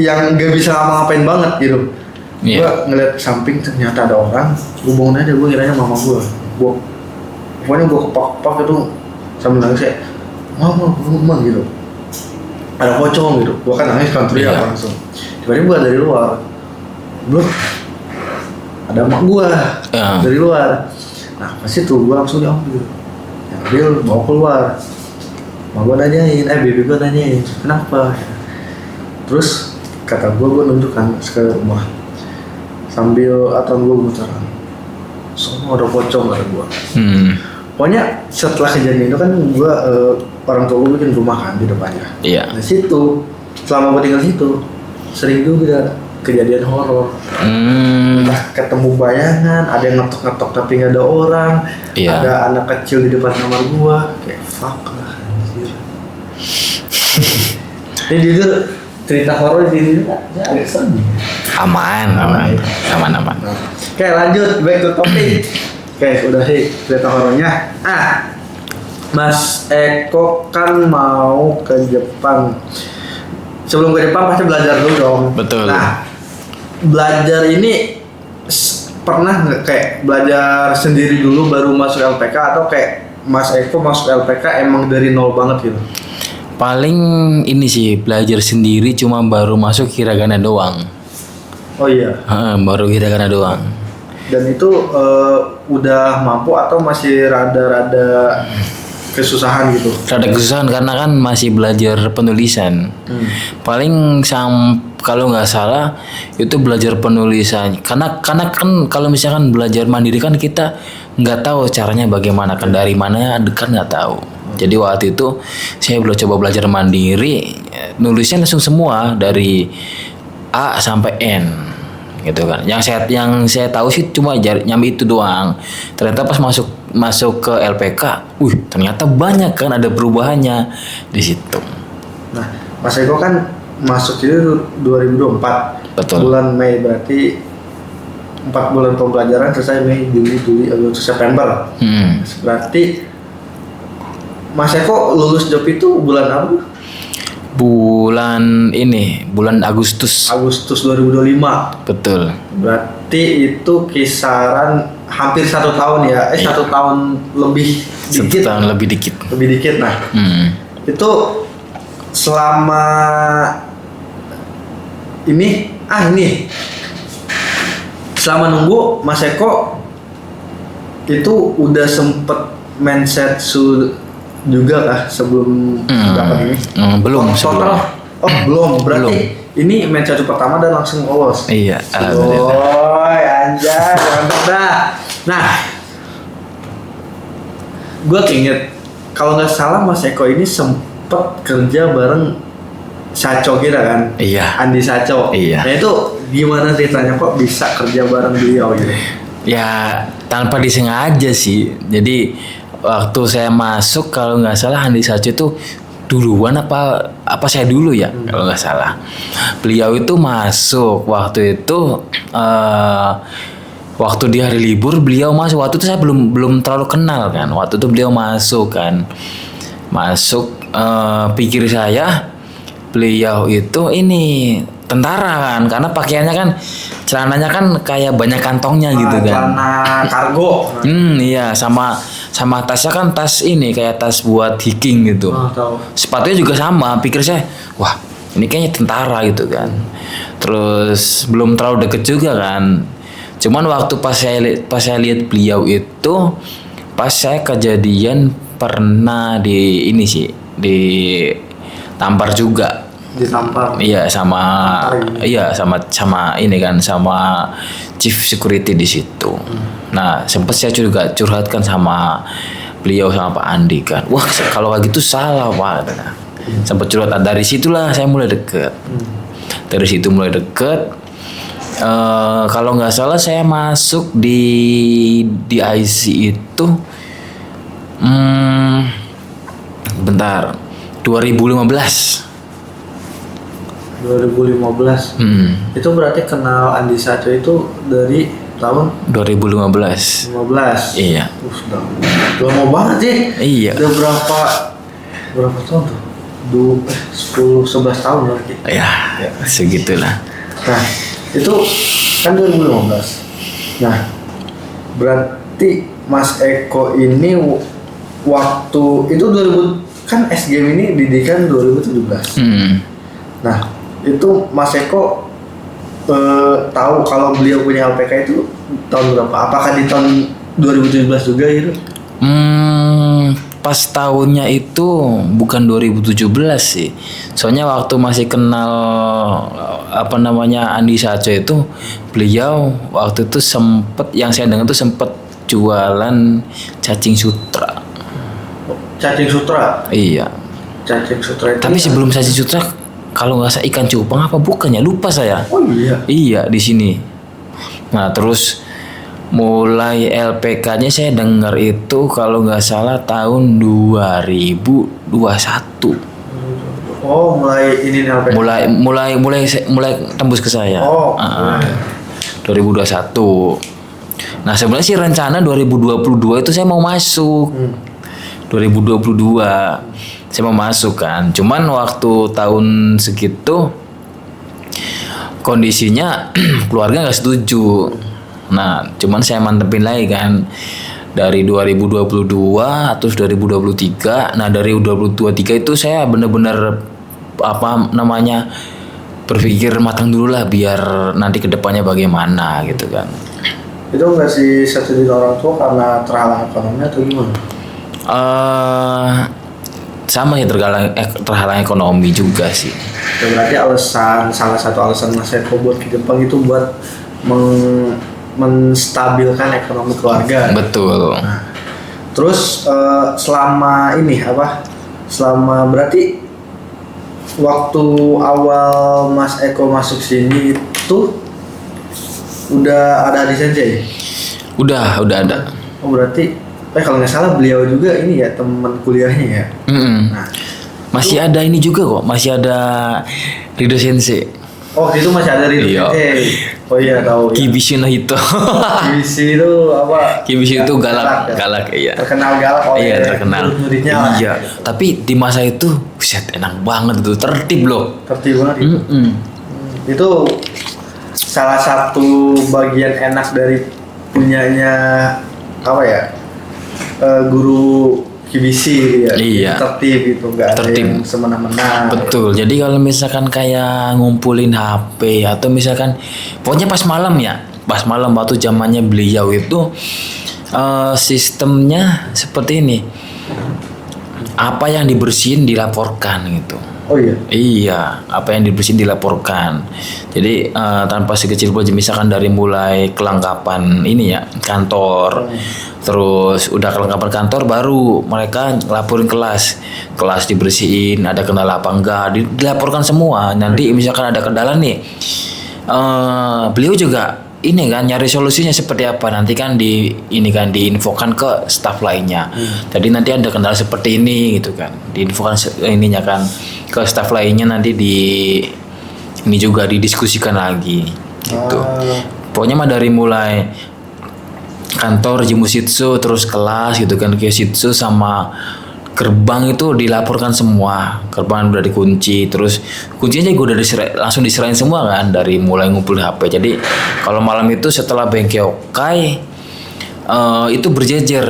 S1: yang nggak bisa ngapa-ngapain banget gitu. Gua ngeliat samping ternyata ada orang, gua bangun aja, gua kiranya mama gua. Pokoknya gua kepak-kepak itu sambil nangis kayak mama gitu. Ada pocong gitu. Gua kan nangis kan teriak langsung. Tiba-tiba dari luar, belum ada emak gua dari luar. Nah pas itu gua langsung diambil, bawa keluar. Emak gua nanyain, bibi gua nanyain, kenapa? Terus kata gua nunjukkan ke rumah sambil atau gua muteran. Semua ada pocong kata gua. Pokoknya setelah kejadian itu kan gua orang tua gua bikin rumah kan di depannya. Di situ selama gua tinggal situ sering juga kejadian horor. Entah ketemu bayangan, ada yang ngetok-ngetok tapi nggak ada orang, ada anak kecil di depan kamar gua, kayak fuck lah anjir. Ini jujur cerita horor di sini agak serem.
S2: Aman.
S1: Oke, lanjut back to topic. Oke, udah sih cerita horornya. Mas Eko kan mau ke Jepang. Sebelum ke Jepang pasti belajar dulu dong.
S2: Betul.
S1: Nah, belajar ini pernah nggak kayak belajar sendiri dulu baru masuk LPK atau kayak Mas Eko masuk LPK emang dari nol banget gitu?
S2: Paling ini sih belajar sendiri cuma baru masuk hiragana doang.
S1: Oh iya.
S2: Baru hiragana doang.
S1: Dan itu udah mampu atau masih rada-rada kesusahan gitu?
S2: Rada kesusahan karena kan masih belajar penulisan. Paling kalau nggak salah itu belajar penulisan. Karena kan kalau misalkan belajar mandiri kan kita nggak tahu caranya bagaimana kan dari mana kan nggak tahu. Jadi waktu itu saya belum coba belajar mandiri, nulisnya langsung semua dari A sampai N. Gitu kan. Yang saya tahu sih cuma nyambi itu doang. Ternyata pas masuk ke LPK, ternyata banyak kan ada perubahannya di situ.
S1: Nah, Mas Eko kan masuk itu 2024.
S2: Betul.
S1: Bulan Mei, berarti 4 bulan pembelajaran selesai Mei, Juli, Agustus, September. Berarti Mas Eko lulus job itu bulan apa?
S2: Bulan Agustus.
S1: Agustus 2025.
S2: Betul.
S1: Berarti itu kisaran hampir 1 tahun ya? 1 tahun lebih dikit.
S2: 1 tahun lebih dikit.
S1: Lebih dikit, nah. Itu selama ini selama nunggu Mas Eko itu udah sempet mindset juga kah sebelum dapat ini?
S2: Belum.
S1: Total? Belum. Berarti ini mindset pertama dan langsung lolos.
S2: Iya. Alhamdulillah.
S1: Anjay, mantap dah. Nah, gue keinget kalau nggak salah Mas Eko ini sempet kerja bareng Saco kita kan?
S2: Iya.
S1: Andi Saco.
S2: Iya.
S1: Nah itu gimana ceritanya kok bisa kerja bareng beliau gitu?
S2: Ya tanpa disengaja sih. Jadi waktu saya masuk kalau nggak salah Andi Satrio itu duluan apa saya dulu ya kalau nggak salah. Beliau itu masuk waktu itu waktu di hari libur beliau masuk. Waktu itu saya belum terlalu kenal kan. Waktu itu beliau masuk kan. Pikir saya beliau itu ini tentara kan karena pakaiannya kan celananya kan kayak banyak kantongnya gitu kan.
S1: Celana kargo.
S2: Iya sama tasnya kan tas ini kayak tas buat hiking gitu.
S1: Tahu.
S2: Sepatunya juga sama. Pikir saya, wah ini kayaknya tentara gitu kan. Terus belum terlalu deket juga kan. Cuman waktu pas saya lihat beliau itu pas saya kejadian pernah di ini sih ditampar juga.
S1: Ditampar.
S2: Iya sama ini kan sama chief security di situ. Nah sempat saya juga curhatkan sama beliau sama Pak Andi kan. Wah kalau kayak gitu salah Pak. Sempat curhat dari situlah saya mulai deket. Dari situ mulai deket. Kalau nggak salah saya masuk di IC itu bentar 2015.
S1: 2015. Itu berarti kenal Andi Satrio itu dari tahun
S2: 2015.
S1: 15.
S2: Iya.
S1: Sudah lama banget sih.
S2: Iya.
S1: Udah berapa tahun tuh? 10-11 tahun berarti.
S2: Ya, segitulah.
S1: Nah, itu kan 2015. Nah, berarti Mas Eko ini waktu itu 2000 kan SGM ini didikan 2017. Nah, itu Mas Eko tahu kalau beliau punya LPK itu tahun berapa? Apakah di tahun 2017 juga gitu?
S2: Pas tahunnya itu bukan 2017 sih. Soalnya waktu masih kenal Andi Satrio itu beliau waktu itu yang saya dengar tuh sempet jualan cacing sutra.
S1: Cacing sutra?
S2: Iya.
S1: Cacing sutra itu.
S2: Tapi sebelum cacing sutra kalau nggak salah ikan cupang apa bukan ya? Lupa saya.
S1: Oh iya.
S2: Iya di sini. Nah terus mulai LPK-nya saya dengar itu kalau nggak salah tahun 2021.
S1: Oh mulai ini LPK.
S2: Mulai tembus ke saya.
S1: Oh.
S2: 2021. Nah sebenarnya sih rencana 2022 itu saya mau masuk. 2022 saya mau masuk kan. Cuman waktu tahun segitu kondisinya keluarga nggak setuju. Nah, cuman saya mantepin lagi kan dari 2022 terus 2023. Nah, dari 2023 itu saya benar-benar berpikir matang dulu lah biar nanti kedepannya bagaimana gitu kan.
S1: Itu nggak sih setuju orang tua karena terhalang ekonomi atau gimana?
S2: Sama ya terhalang ekonomi juga sih.
S1: Ya, berarti salah satu alasan Mas Eko buat ke Jepang itu buat menstabilkan ekonomi keluarga.
S2: Betul.
S1: Nah, terus selama berarti waktu awal Mas Eko masuk sini itu udah ada Adi Sensei?
S2: Udah ada.
S1: Oh berarti kalau nggak salah beliau juga ini ya teman kuliahnya ya. Nah,
S2: masih ada ini juga kok, masih ada Rido Sensei.
S1: Oh itu masih ada Rido Sensei. Oh iya tahu.
S2: Kibishi no Hito.
S1: Kibishi itu apa?
S2: Kibishi itu galak iya.
S1: Terkenal galak. Oh
S2: iya terkenal. Iya.
S1: Gitu.
S2: Tapi di masa itu, buset enak banget tuh, tertib loh.
S1: Tertib banget. Itu salah satu bagian enak dari punyanya guru Kibishi ya.
S2: Iya.
S1: Tertib gitu, nggak ada yang semena-mena.
S2: Betul. Jadi kalau misalkan kayak ngumpulin HP atau misalkan pokoknya pas malam waktu zamannya beliau itu sistemnya seperti ini. Apa yang dibersihin dilaporkan gitu.
S1: Oh iya.
S2: Iya, apa yang dibersihin dilaporkan. Jadi tanpa sekecil pun misalkan dari mulai kelengkapan ini ya kantor, terus udah kelengkapan kantor baru mereka laporin kelas dibersihin, ada kendala apa enggak, dilaporkan semua. Nanti misalkan ada kendala nih, beliau juga ini kan nyari solusinya seperti apa nanti kan diinfokan ke staf lainnya. Jadi nanti ada kendala seperti ini gitu kan, diinfokan ininya kan ke staf lainnya, nanti ini juga didiskusikan lagi gitu. Pokoknya mah dari mulai kantor Jimusitsu terus kelas gitu kan, Kyositsu sama gerbang itu dilaporkan semua. Gerbang udah dikunci, terus kuncinya juga udah langsung diserahin semua kan, dari mulai ngumpul HP. Jadi kalau malam itu setelah Bengkyokai itu berjejer.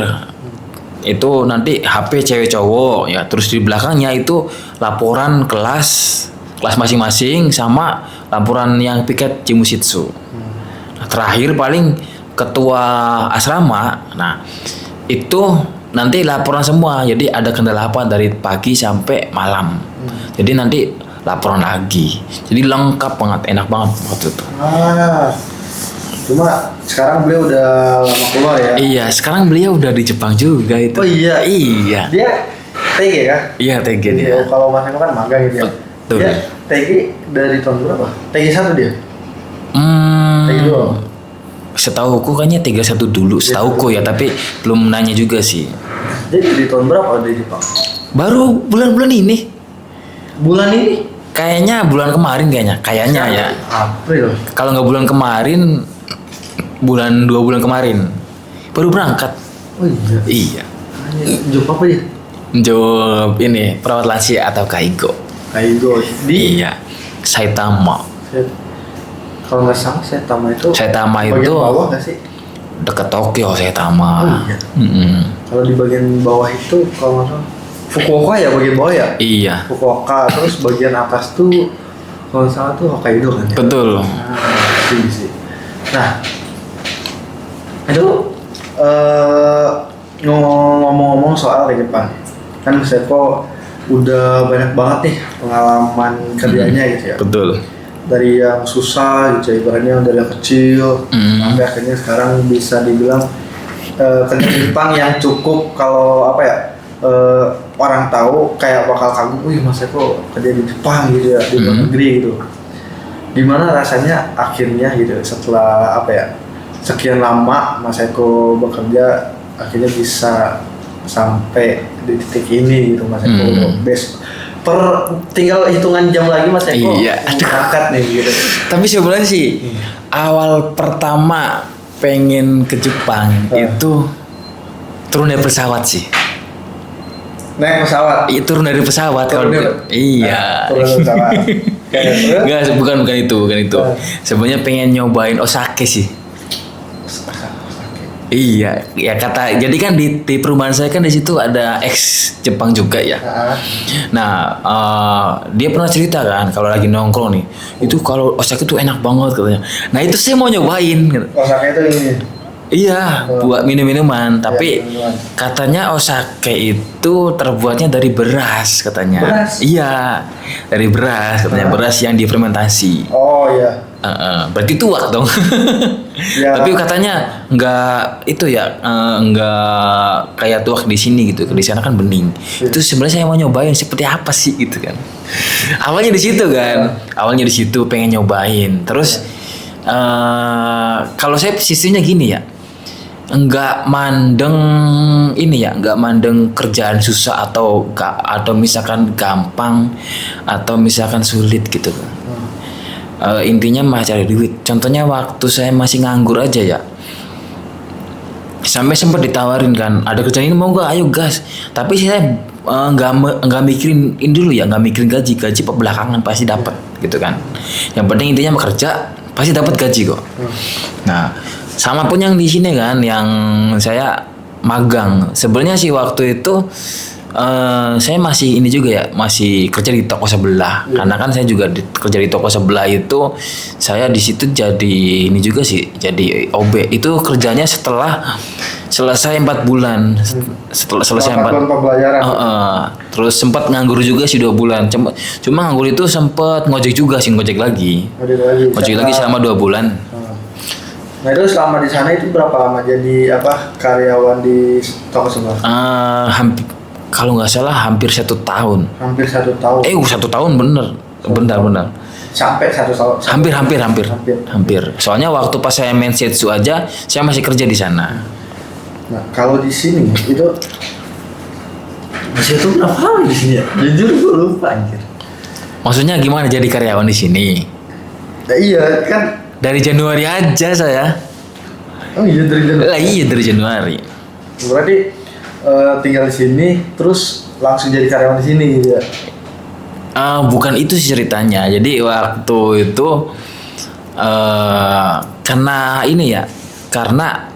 S2: Itu nanti HP cewek cowok ya, terus di belakangnya itu laporan kelas masing-masing sama laporan yang piket Jimusitsu. Nah, terakhir paling ketua asrama. Nah, itu nanti laporan semua, jadi ada kendala apa dari pagi sampai malam. Jadi nanti laporan lagi. Jadi lengkap banget, enak banget waktu itu.
S1: Cuma sekarang beliau udah lama keluar ya.
S2: Iya, sekarang beliau udah di Jepang juga itu.
S1: Oh iya.
S2: Iya.
S1: Dia TG kan?
S2: Iya, TG dia.
S1: Iya, kalau Mas Eko kan magang gitu ya.
S2: Betul.
S1: Dia TG dari tahun berapa? TG 1 dia? TG 2.
S2: Setauku kayaknya 31 dulu, setauku ya, tapi belum nanya juga sih.
S1: Jadi di tahun berapa di Jepang?
S2: Baru bulan-bulan ini.
S1: Bulan ini?
S2: Kayaknya bulan kemarin kayaknya ya.
S1: April.
S2: Kalau nggak bulan kemarin, 2 bulan kemarin baru berangkat.
S1: Oh iya.
S2: Iya.
S1: Job apa dia?
S2: Job ini perawat lansia atau kaigo.
S1: Kaigo.
S2: Iya. Saitama.
S1: Kalau nggak salah Saitama itu
S2: Saitama
S1: bagian
S2: itu
S1: bawah nggak sih?
S2: dekat Tokyo Saitama.
S1: Oh iya. Kalau di bagian bawah itu kalau nggak salah Fukuoka ya, bagian bawah ya?
S2: Iya.
S1: Fukuoka, terus bagian atas tuh kalau nggak salah tuh Hokkaido kan ya?
S2: Betul.
S1: Sih. Nah, itu ngomong-ngomong soal ke depan, kan Seko udah banyak banget nih pengalaman kerjanya gitu ya.
S2: Betul.
S1: Dari yang susah gitu, ibaratnya dari yang kecil, sampai akhirnya sekarang bisa dibilang kerja di Jepang yang cukup kalau apa ya, orang tahu kayak bakal kagum, wih Mas Eko kerja di Jepang gitu ya, di luar negeri gitu. Gimana rasanya akhirnya gitu setelah apa ya, sekian lama Mas Eko bekerja akhirnya bisa sampai di titik ini gitu Mas Eko. Tinggal hitungan jam lagi Mas Eko berangkat nih gitu.
S2: Tapi sebenarnya sih awal pertama pengen ke Jepang itu turun dari pesawat sih.
S1: Naik pesawat?
S2: Iya, turun dari pesawat. Iya.
S1: Turun dari pesawat.
S2: Enggak, bukan itu. Sebenarnya pengen nyobain Osake sih. Iya, ya jadi kan di perumahan saya kan di situ ada ex Jepang juga ya. Nah, dia pernah cerita kan kalau lagi nongkrong nih, itu kalau Osake itu enak banget katanya. Nah itu saya mau nyobain.
S1: Osake itu ini.
S2: Iya, buat minum-minuman. Tapi katanya Osake itu terbuatnya dari beras katanya.
S1: Beras?
S2: Iya, dari beras katanya, beras yang difermentasi.
S1: Oh iya.
S2: Berarti tuak dong.
S1: Ya.
S2: Tapi katanya nggak itu ya, nggak kayak tuak di sini gitu. Di sana kan bening. Itu sebenarnya saya mau nyobain seperti apa sih gitu kan. Awalnya di situ kan. Awalnya di situ pengen nyobain. Terus kalau saya sisinya gini ya, nggak mandeng ini ya, nggak mandeng kerjaan susah atau misalkan gampang atau misalkan sulit gitu. Intinya mah cari duit. Contohnya waktu saya masih nganggur aja ya, sampai sempat ditawarin kan, ada kerjaan ini mau nggak, ayo gas. Tapi saya nggak mikirin ini dulu ya, nggak mikirin gaji belakangan pasti dapat gitu kan. Yang penting intinya bekerja pasti dapat gaji kok. Nah, sama pun yang di sini kan, yang saya magang. Sebenarnya sih waktu itu saya masih ini juga ya, masih kerja di toko sebelah. Karena kan saya juga kerja di toko sebelah itu, saya di situ jadi ini juga sih, jadi OB. Itu kerjanya setelah selesai 4 bulan. Setelah selesai 4 bulan
S1: pembelajaran.
S2: Terus sempat nganggur juga sih 2 bulan. Cuma nganggur itu sempat ngojek juga sih, ngojek lagi selama 2 bulan.
S1: Nah itu selama di sana itu berapa lama jadi karyawan di toko sebelah?
S2: Kalau nggak salah hampir 1 tahun.
S1: Hampir 1 tahun.
S2: 1 tahun bener.
S1: sampai satu tahun.
S2: Hampir. Soalnya waktu pas saya main Setsu aja, saya masih kerja di sana.
S1: Nah, kalau di sini itu masih itu berapa lama di sini ya? Jujur gue lupa anjir.
S2: Maksudnya gimana jadi karyawan di sini?
S1: Nah, iya kan.
S2: Dari Januari aja saya.
S1: Oh iya dari Januari.
S2: Lah iya dari Januari.
S1: Berarti tinggal di sini terus langsung jadi karyawan di sini gitu ya?
S2: Bukan itu sih ceritanya. Jadi waktu itu karena ini ya, karena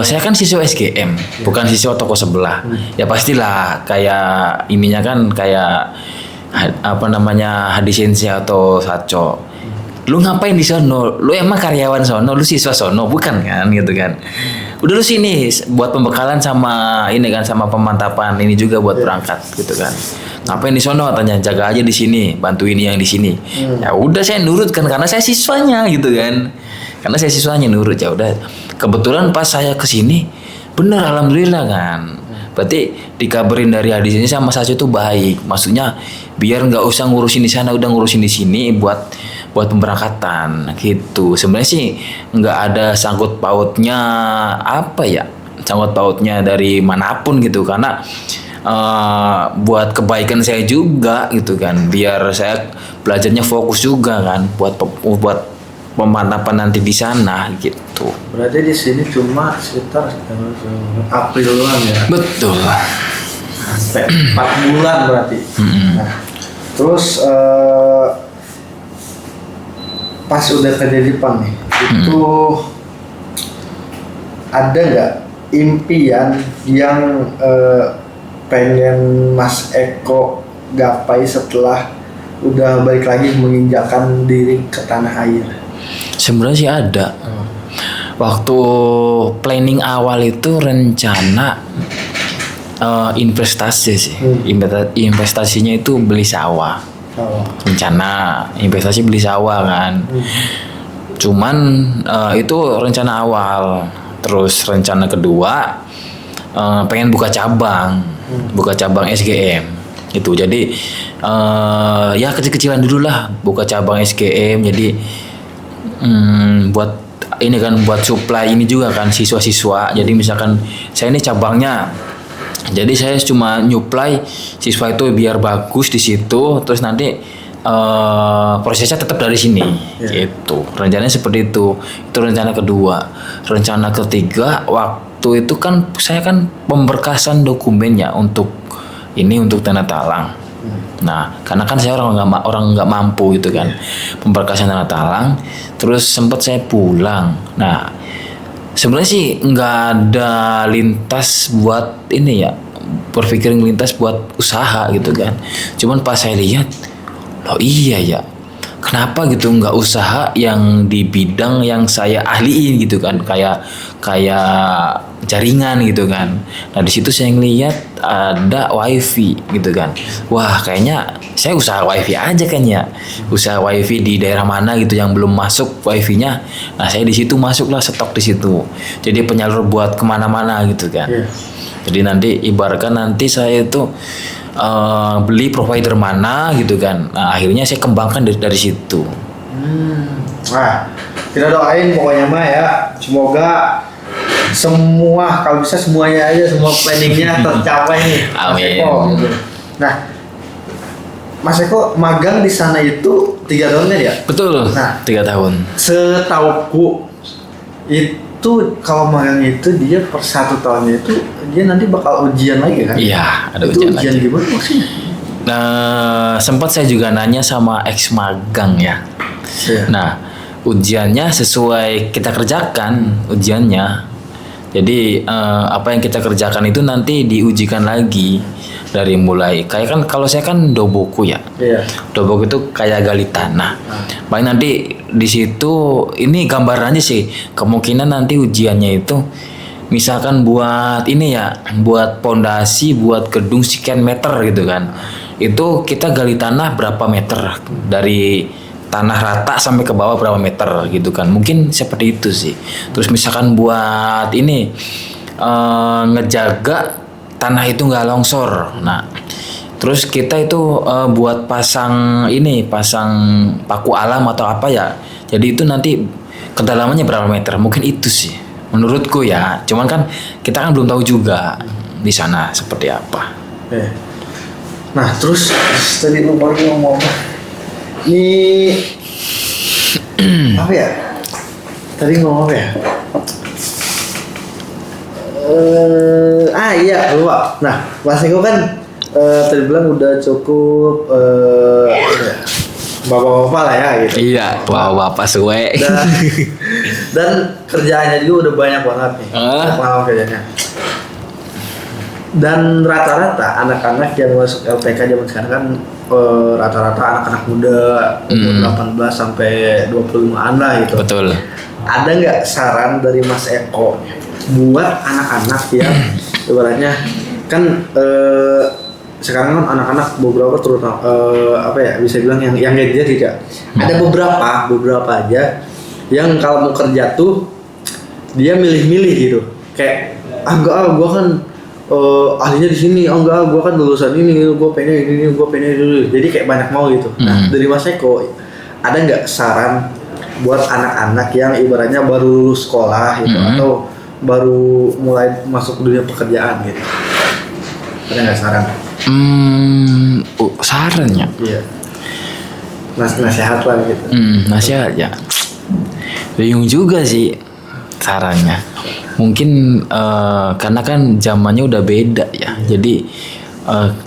S2: saya kan siswa SGM, bukan siswa toko sebelah. Ya pastilah kayak ininya kan kayak apa namanya Hadisensei atau Sacho. Lu ngapain di sono? Lu emang karyawan sono, lu siswa sono, bukan kan gitu kan? Udah lu sini buat pembekalan sama ini kan sama pemantapan ini juga buat berangkat gitu kan. Ngapain di sono katanya, jaga aja di sini, bantuin yang di sini. Ya udah saya nurut kan karena saya siswanya gitu kan. Karena saya siswanya nurut ya udah. Kebetulan pas saya ke sini bener alhamdulillah kan. Berarti dikabarin dari hadis ini sama Sacho itu baik. Maksudnya biar nggak usah ngurusin di sana, udah ngurusin di sini buat pemberangkatan gitu. Sebenarnya sih nggak ada sangkut pautnya apa ya, sangkut pautnya dari manapun gitu karena buat kebaikan saya juga gitu kan, biar saya belajarnya fokus juga kan buat pemantapan nanti di sana gitu.
S1: Berarti di sini cuma sekitar Aprilan ya?
S2: Betul.
S1: Sampai 4 bulan berarti. Nah, terus pas udah kerja di Jepang nih, itu ada nggak impian yang pengen Mas Eko gapai setelah udah balik lagi menginjakan diri ke tanah air?
S2: Sebenarnya sih ada. Waktu planning awal itu rencana investasi sih. Investasinya itu beli sawah. Rencana investasi beli sawah kan. Cuman itu rencana awal. Terus rencana kedua pengen buka cabang SGM itu. Jadi ya kecil-kecilan dulu lah buka cabang SGM. Jadi buat ini kan buat supply ini juga kan siswa-siswa. Jadi misalkan saya ini cabangnya, jadi saya cuma nyuplai siswa itu biar bagus di situ, terus nanti prosesnya tetap dari sini gitu. Rencananya seperti itu rencana kedua. Rencana ketiga waktu itu kan saya kan pemberkasan dokumennya untuk tanda talang. Nah, karena kan saya orang nggak mampu gitu kan, pemberkasan tanda talang. Terus sempat saya pulang. Nah, sebenarnya sih nggak ada lintas buat ini ya, berpikiran lintas buat usaha gitu kan. Cuman pas saya lihat, loh iya ya, kenapa gitu nggak usaha yang di bidang yang saya ahliin gitu kan, kayak jaringan gitu kan. Nah di situ saya ngeliat ada wifi gitu kan. Wah kayaknya saya usaha wifi aja kan ya, usaha wifi di daerah mana gitu yang belum masuk wifi-nya. Nah saya di situ masuklah, stok di situ. Jadi penyalur buat kemana-mana gitu kan. Jadi nanti ibaratkan nanti saya itu beli provider mana gitu kan. Nah akhirnya saya kembangkan dari situ.
S1: Nah kita doain pokoknya mah ya, semoga semua kalau bisa semuanya aja, semua planningnya tercapai nih.
S2: Amin.
S1: Mas Eko, gitu. Nah Mas Eko magang di sana itu 3 tahun kan ya?
S2: Betul.
S1: Nah
S2: 3 tahun.
S1: Setauku itu kalau magang itu dia per 1 tahunnya itu dia nanti bakal ujian lagi kan?
S2: Iya, ada
S1: itu
S2: ujian lagi.
S1: gimana maksudnya?
S2: Sempat saya juga nanya sama ex magang ya. Nah, ujiannya sesuai kita kerjakan ujiannya. Jadi apa yang kita kerjakan itu nanti diujikan lagi dari mulai kayak kan kalau saya kan doboku ya. Doboku itu kayak gali tanah. Paling nanti di situ ini gambarannya sih kemungkinan nanti ujiannya itu misalkan buat ini ya, buat pondasi, buat gedung sekian meter gitu kan. Itu kita gali tanah berapa meter dari tanah rata sampai ke bawah berapa meter gitu kan, mungkin seperti itu sih. Terus misalkan buat ini ngejaga tanah itu nggak longsor. Nah Terus kita itu buat pasang paku alam atau apa ya. Jadi itu nanti kedalamannya berapa meter? Mungkin itu sih menurutku ya. Cuman kan kita kan belum tahu juga di sana seperti apa.
S1: Nah terus tadi lupa lagi ngomong apa? Ini apa ya? Tadi ngomong apa ya? Iya lupa. Nah Mas Eko kan tadi bilang udah cukup bapak-bapak lah ya gitu.
S2: Iya, bapak suwe.
S1: Dan kerjaannya juga udah banyak banget nih. Pengalaman kerjanya. Dan rata-rata anak-anak yang masuk LPK zaman sekarang kan rata-rata anak-anak muda umur 18 sampai 25-an lah gitu.
S2: Betul.
S1: Ada nggak saran dari Mas Eko buat anak-anak yang ibaratnya kan sekarang kan anak-anak beberapa terutama bisa bilang yang gadget juga ada beberapa aja yang kalau mau kerja tuh dia milih-milih gitu kayak gua kan ahlinya di sini, gua kan lulusan ini, gua pengen ini, jadi kayak banyak mau gitu. Nah dari Mas Eko ada nggak saran buat anak-anak yang ibaratnya baru lulus sekolah gitu atau baru mulai masuk dunia pekerjaan gitu, ada nggak saran?
S2: Sarannya?
S1: Iya. Nasihat lah gitu.
S2: Nasihat ya. Bingung juga sih sarannya. Mungkin karena kan zamannya udah beda ya. Jadi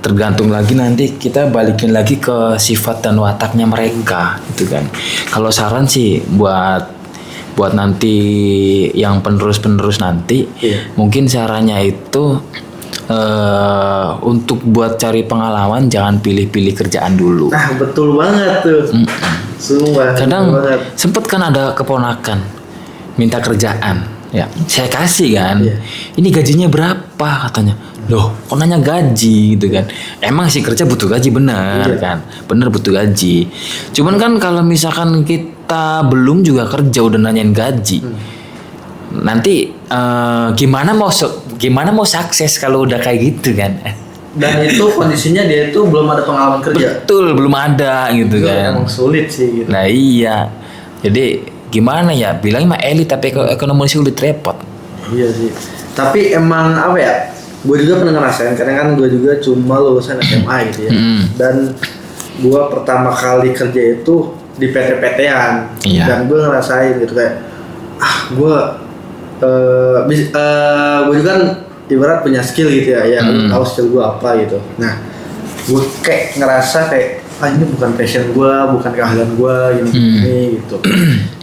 S2: tergantung lagi nanti kita balikin lagi ke sifat dan wataknya mereka gitu kan. Kalau saran sih buat nanti yang penerus nanti, mungkin sarannya itu untuk buat cari pengalaman jangan pilih-pilih kerjaan dulu.
S1: Nah betul banget tuh. Sumpah.
S2: Kadang sempet kan ada keponakan minta kerjaan, ya saya kasih kan. Ini gajinya berapa katanya? Loh, kok nanya gaji gitu kan? Emang sih kerja butuh gaji benar kan? Bener butuh gaji. Cuman kan kalau misalkan kita belum juga kerja udah nanyain gaji, nanti gimana mau sukses kalau udah kayak gitu kan?
S1: Dan itu kondisinya dia itu belum ada pengalaman kerja.
S2: Betul, belum ada gitu
S1: itu
S2: kan.
S1: Emang sulit sih gitu.
S2: Nah iya, jadi gimana ya? Bilangnya mah elit tapi ekonomi sulit repot.
S1: Iya sih. Tapi emang apa ya? Gue juga pernah ngerasain, karena kan gue juga cuma lulusan SMA gitu ya. Dan gue pertama kali kerja itu di PT-PT-an. Dan gue ngerasain gitu kayak, gue juga kan ibarat punya skill gitu ya, tahu skill gue apa gitu. Nah, gue kayak ngerasa kayak ini bukan passion gue, bukan keahlian gue, ini gitu.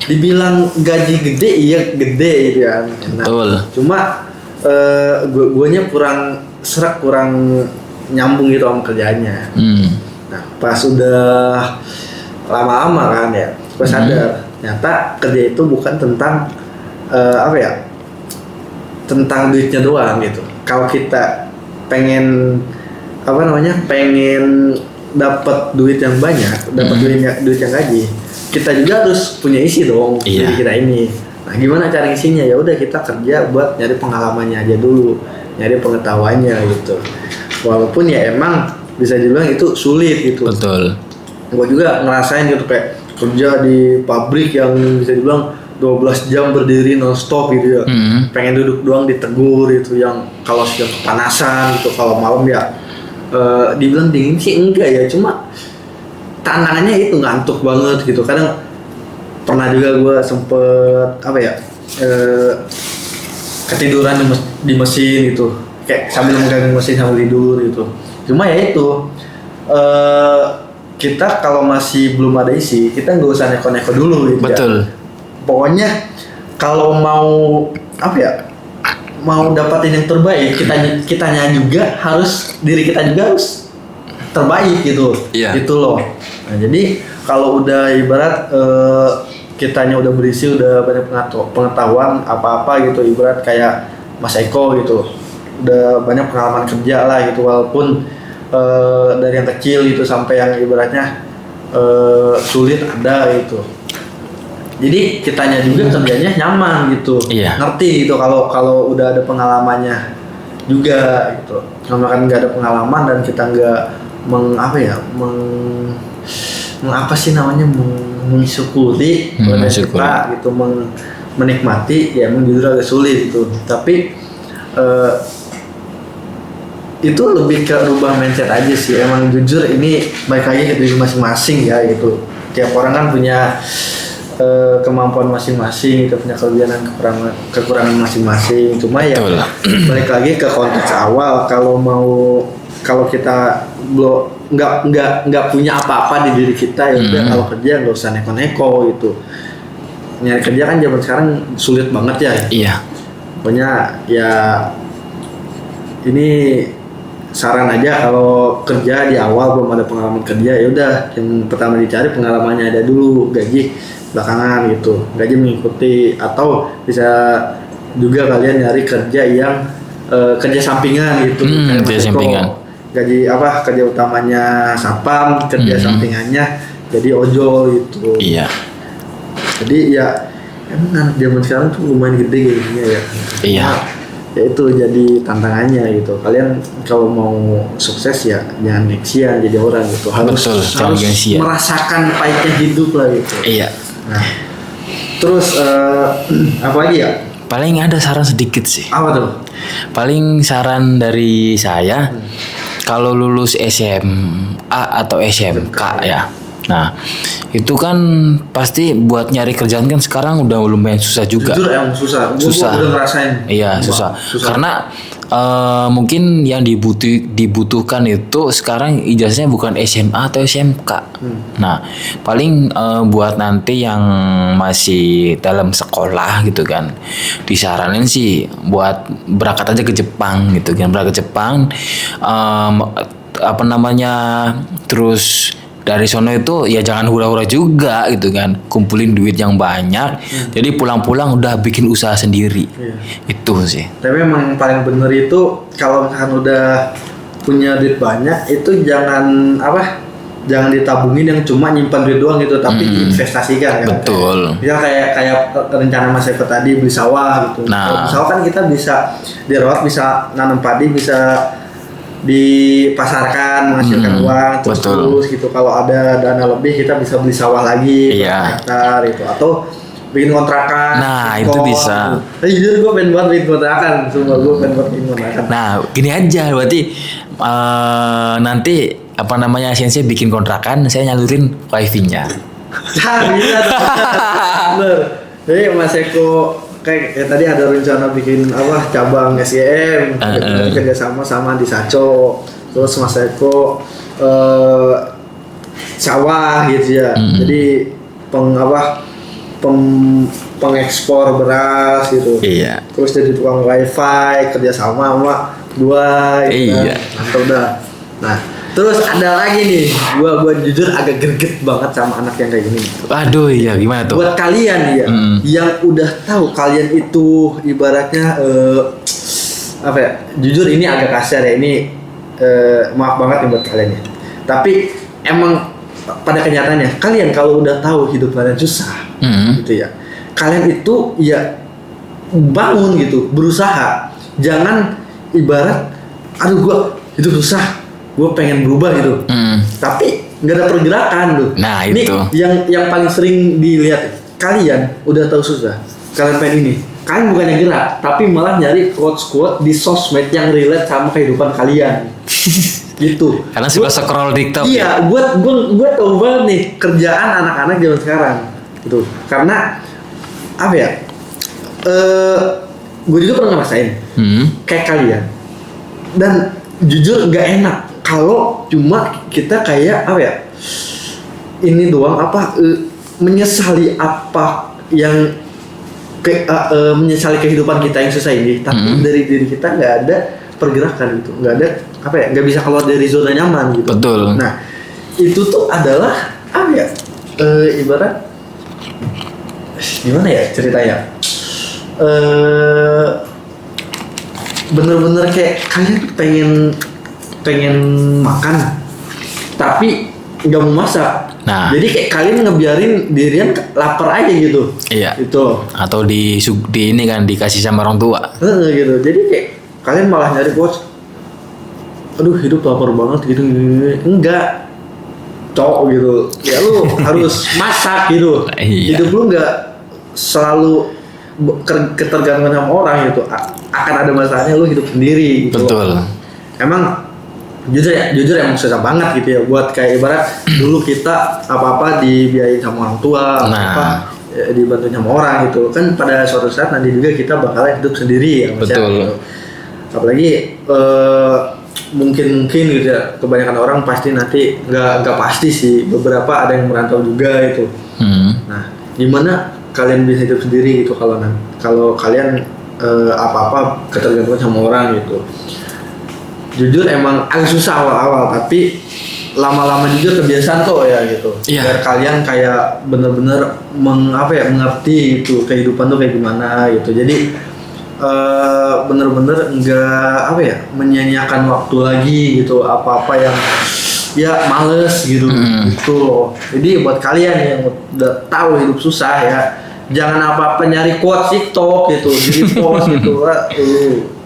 S1: Dibilang gaji gede, iya gede gitu ya. Nah, cuma guanya kurang nyambung gitu sama kerjaannya. Nah, pas udah lama-lama kan ya, gue sadar ternyata kerja itu bukan tentang tentang duitnya doang gitu. Kalau kita pengen dapat duit yang banyak, dapat duit yang gaji, kita juga harus punya isi dong diri kita ini. Nah, gimana cara isinya? Ya udah kita kerja buat nyari pengalamannya aja dulu, nyari pengetahuannya gitu. Walaupun ya emang bisa dibilang itu sulit gitu.
S2: Betul.
S1: Gue juga ngerasain gitu kayak kerja di pabrik yang bisa dibilang 12 jam berdiri non-stop gitu ya. Pengen duduk doang ditegur gitu, yang kalau sudah kepanasan gitu, kalau malam ya dibilang dingin sih enggak ya, cuma tantangannya itu ngantuk banget gitu. Kadang pernah juga gue sempet ketiduran di mesin gitu, kayak sambil megang mesin sambil tidur gitu. Cuma ya itu kita kalau masih belum ada isi, kita nggak usah neko-neko dulu gitu.
S2: Betul.
S1: Ya. Pokoknya kalau mau dapatin yang terbaik, kitanya juga harus, diri kita juga harus terbaik gitu. Gitu loh. Nah, jadi kalau udah ibarat kitanya udah berisi, udah banyak pengetahuan apa-apa gitu, ibarat kayak Mas Eko gitu, udah banyak pengalaman kerja lah gitu, walaupun dari yang kecil gitu sampai yang ibaratnya sulit ada gitu. Jadi kitanya juga kerjanya nyaman gitu, ngerti gitu kalau udah ada pengalamannya juga gitu. Kalau kan nggak ada pengalaman dan kita nggak apa sih namanya, mensyukuri kita gitu, menikmati, ya emang jujur agak sulit gitu. Tapi itu lebih ke rubah mindset aja sih. Emang jujur ini baik lagi ke diri masing-masing ya gitu. Tiap orang kan punya kemampuan masing-masing, kita punya kelebihan dan kekurangan masing-masing. Cuma ya balik lagi ke konteks awal, kalau kita nggak punya apa-apa di diri kita, ya udah kalau kerja nggak usah neko-neko gitu. Nyari kerja kan zaman sekarang sulit banget ya.
S2: Iya.
S1: Pokoknya ya ini saran aja, kalau kerja di awal belum ada pengalaman kerja, ya udah yang pertama dicari pengalamannya ada dulu, gaji belakangan gitu. Gaji mengikuti, atau bisa juga kalian nyari kerja yang kerja sampingan gitu.
S2: Kerja sampingan.
S1: Gaji kerja utamanya satpam, kerja sampingannya jadi ojol gitu.
S2: Iya.
S1: Jadi ya emang anak zaman sekarang tuh lumayan gede gajinya ya.
S2: Iya.
S1: Ya itu jadi tantangannya gitu. Kalian kalau mau sukses ya jangan neksian jadi orang gitu. Harus merasakan pahitnya hidup lah gitu.
S2: Iya.
S1: Nah, terus apa lagi ya?
S2: Paling ada saran sedikit sih.
S1: Apa tuh?
S2: Paling saran dari saya, kalau lulus SMA atau SMK ya. Nah, itu kan pasti buat nyari kerjaan kan sekarang udah lumayan susah juga.
S1: Jujur emang susah. Gua udah ngerasain.
S2: Iya, susah. Karena mungkin yang dibutuhkan itu sekarang ijazahnya bukan SMA atau SMK. Nah, paling buat nanti yang masih dalam sekolah gitu kan, disaranin sih buat berangkat aja ke Jepang gitu kan, berangkat ke Jepang, terus dari sono itu ya jangan hura-hura juga gitu kan, kumpulin duit yang banyak, jadi pulang-pulang udah bikin usaha sendiri. Itu sih. Tapi
S1: emang yang paling bener itu kalau misalkan udah punya duit banyak itu jangan ditabungin yang cuma nyimpan duit doang gitu, tapi diinvestasikan kan.
S2: Betul.
S1: Misal kayak rencana Mas Eko tadi beli sawah gitu. Kalau sawah kan kita bisa dirawat, bisa nanam padi, bisa dipasarkan menghasilkan uang terus gitu. Kalau ada dana lebih kita bisa beli sawah lagi hektar itu, atau bikin kontrakan.
S2: Nah itu bisa.
S1: Jujur gue pengen banget bikin kontrakan, semua gue pengen banget bikin kontrakan.
S2: Nah gini aja berarti nanti Sensei bikin kontrakan, saya nyalurin wifi-nya.
S1: Bisa bener. Jadi Mas Eko kayak tadi ada rencana bikin cabang SGM, kerja sama di Saco, terus Mas Eko sawah gitu ya. Jadi pengekspor beras gitu.
S2: Iya.
S1: Terus jadi tukang wifi, kerja sama gua gitu. Iya. Mantap dah. Nah, terus ada lagi nih, gua jujur agak greget banget sama anak yang kayak gini.
S2: Aduh iya, gimana tuh?
S1: Buat kalian ya, yang udah tahu kalian itu ibaratnya jujur ini agak kasar ya, ini maaf banget nih buat kalian ya. Tapi emang pada kenyataannya kalian kalau udah tahu hidup kalian susah, gitu ya, kalian itu ya bangun gitu, berusaha. Jangan ibarat, aduh gua hidup susah, gue pengen berubah gitu, tapi nggak ada pergerakan tuh.
S2: Nah
S1: ini
S2: itu
S1: yang paling sering dilihat. Kalian udah tahu susah, kalian pengen ini, kalian bukannya gerak, tapi malah nyari quote di sosmed yang relate sama kehidupan kalian. Gitu.
S2: Karena suka scroll TikTok.
S1: Iya, gue tahu banget nih kerjaan anak-anak zaman sekarang, gitu. Karena gue juga pernah ngerasain kayak kalian, dan jujur nggak enak kalau cuma kita kayak ini doang menyesali menyesali kehidupan kita yang susah ini, tapi dari diri kita nggak ada pergerakan gitu, nggak ada nggak bisa keluar dari zona nyaman gitu.
S2: Betul.
S1: Nah itu tuh adalah ibarat gimana ya ceritanya, bener-bener kayak kalian pengen makan tapi nggak mau masak.
S2: Nah,
S1: jadi kayak kalian ngebiarin dirian lapar aja gitu.
S2: Iya.
S1: Gitu.
S2: Atau di ini kan dikasih sama orang tua.
S1: Gitu. Jadi kayak kalian malah nyari aduh hidup lapar banget gitu, enggak, cowok gitu ya, lu harus masak gitu.
S2: Iya.
S1: Hidup lu enggak selalu ketergantungan sama orang gitu. Akan ada masanya lu hidup sendiri gitu.
S2: Betul.
S1: Emang jujur emang susah banget gitu ya, buat kayak ibarat dulu kita apa-apa dibiayain sama orang tua, apa ya, dibantuin sama orang gitu kan, pada suatu saat nanti juga kita bakalan hidup sendiri ya Mas.
S2: Betul.
S1: Gitu. Apalagi mungkin gitu ya, kebanyakan orang pasti nanti nggak pasti sih, beberapa ada yang merantau juga gitu. Nah, gimana kalian bisa hidup sendiri gitu kalau kalian apa-apa ketergantungan sama orang gitu. Jujur emang agak susah awal-awal, tapi lama-lama juga kebiasaan kok ya gitu.
S2: Iya.
S1: Biar kalian kayak bener-bener mengerti gitu kehidupan tuh kayak gimana gitu. Jadi bener-bener enggak menyia-nyiakan waktu lagi gitu, apa-apa yang ya males gitu gitu loh. Jadi buat kalian yang udah tahu hidup susah ya, jangan apa-apa nyari quotes TikTok gitu, jadi post gitu,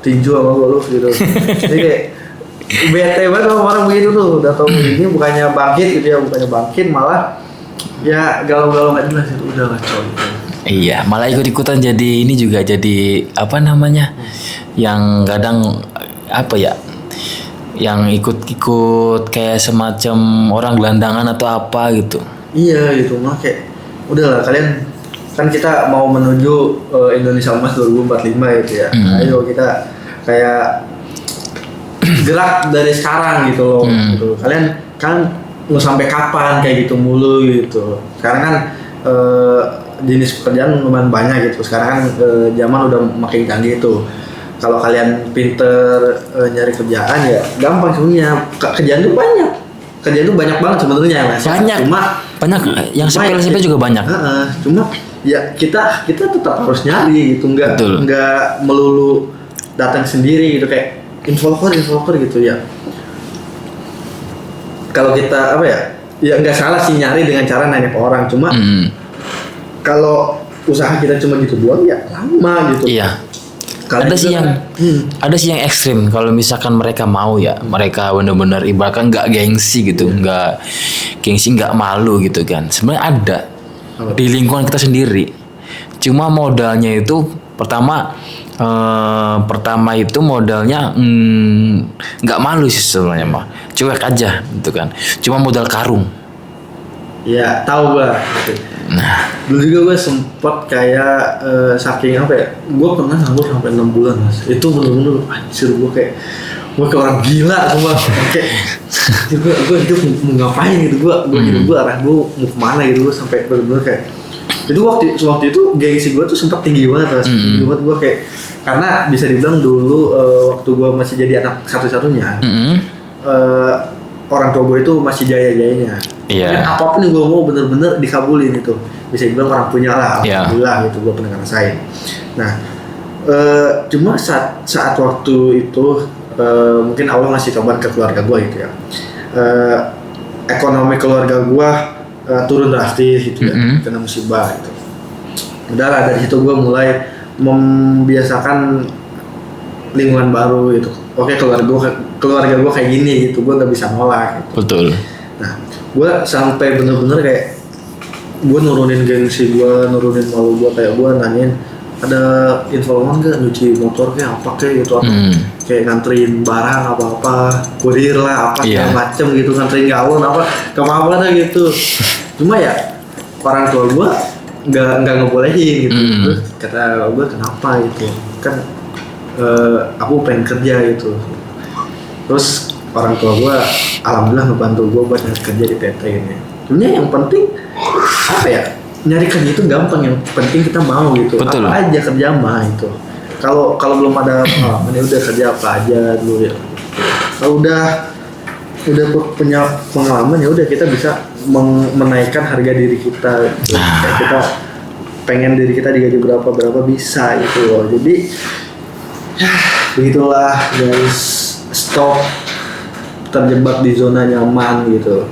S1: tinju sama gue lu gitu. Jadi kayak bete banget sama orang begitu tuh, udah tau ini bukannya bangkit gitu ya, bukannya bangkit malah ya galau-galau nggak jelas itu, udah kacau gitu.
S2: Iya, malah ikut-ikutan jadi ini juga jadi apa namanya, yang kadang apa ya, yang ikut-ikut kayak semacam orang gelandangan atau apa gitu.
S1: Iya gitu, mah kayak udahlah kalian, kan kita mau menuju Indonesia Emas 2045 gitu ya. Ayo kita kayak gerak dari sekarang gitu loh. Gitu. Kalian kan mau sampai kapan kayak gitu mulu gitu. Sekarang kan jenis pekerjaan lumayan banyak gitu. Sekarang kan zaman udah makin canggih tuh. Kalau kalian pinter nyari kerjaan ya gampang sebenarnya. Kerjaan tuh banyak. Kerjaan tuh banyak banget sebenarnya Mas.
S2: Banyak. Banyak yang sepele juga banyak.
S1: Cuma ya kita tetap harus nyari gitu, nggak melulu datang sendiri gitu kayak involver gitu ya. Kalau kita ya nggak salah sih nyari dengan cara nanya ke orang, cuma kalau usaha kita cuma gitu doang ya lama gitu.
S2: Iya. Ada sih yang ekstrim, kalau misalkan mereka mau ya, mereka benar-benar ibaratkan nggak gengsi gitu, nggak malu gitu kan. Sebenarnya ada di lingkungan kita sendiri. Cuma modalnya itu pertama itu modalnya nggak malu sih sebenarnya mah, cuek aja gitu kan. Cuma modal karung.
S1: Ya tahu gua.
S2: Nah,
S1: dulu juga gue sempet kayak saking gue pernah nganggur sampai 6 bulan Mas. Itu bener-bener anjir, gue kayak orang gila semua. Kayak gue hidup mau ngapain gitu, gue hidup gue arah gue mau kemana gitu, gue sampai bener-bener kayak itu waktu itu gengsi gue tuh sempat tinggi banget Mas. Tinggi banget gue kayak, karena bisa dibilang dulu waktu gue masih jadi anak satu-satunya, orang tua gue itu masih jaya-jayanya.
S2: Iya.
S1: Dan apapun yang gue mau bener-bener dikabulin itu. Bisa dibilang orang punya lah, alhamdulillah gitu, gue pernah ngerasain. Nah, cuma saat waktu itu mungkin Allah ngasih kabar ke keluarga gue gitu ya. Ekonomi keluarga gue turun drastis gitu ya, kena musibah gitu. Udahlah dari situ gue mulai membiasakan lingkungan baru gitu. Oke, keluarga gue kayak gini gitu, gue nggak bisa nolak gitu.
S2: betul.
S1: Nah, gue sampai bener-bener kayak gue nurunin gengsi gue, nurunin malu gue, kayak gue nanyain ada infoman gak nyuci motor kayak apa kayak gitu, kayak nganterin barang apa kurir lah apa segala macem gitu, nganterin galon apa kemana gitu. Cuma ya orang tua gue nggak ngebolehin gitu. Terus kata gue kenapa gitu kan, aku pengen kerja gitu. Terus orang tua gue alhamdulillah ngebantu gue buat nyari kerja di PT ini. Sebenarnya yang penting nyari kerja itu gampang, yang penting kita mau gitu.
S2: Betul.
S1: Apa aja kerja mah itu. Kalau belum ada pengalaman ya udah kerja apa aja dulu ya. Kalau udah punya pengalaman ya udah kita bisa menaikkan harga diri kita. Kayak kita pengen diri kita digaji berapa bisa gitu loh. Jadi begitulah guys, stop terjebak di zona nyaman gitu.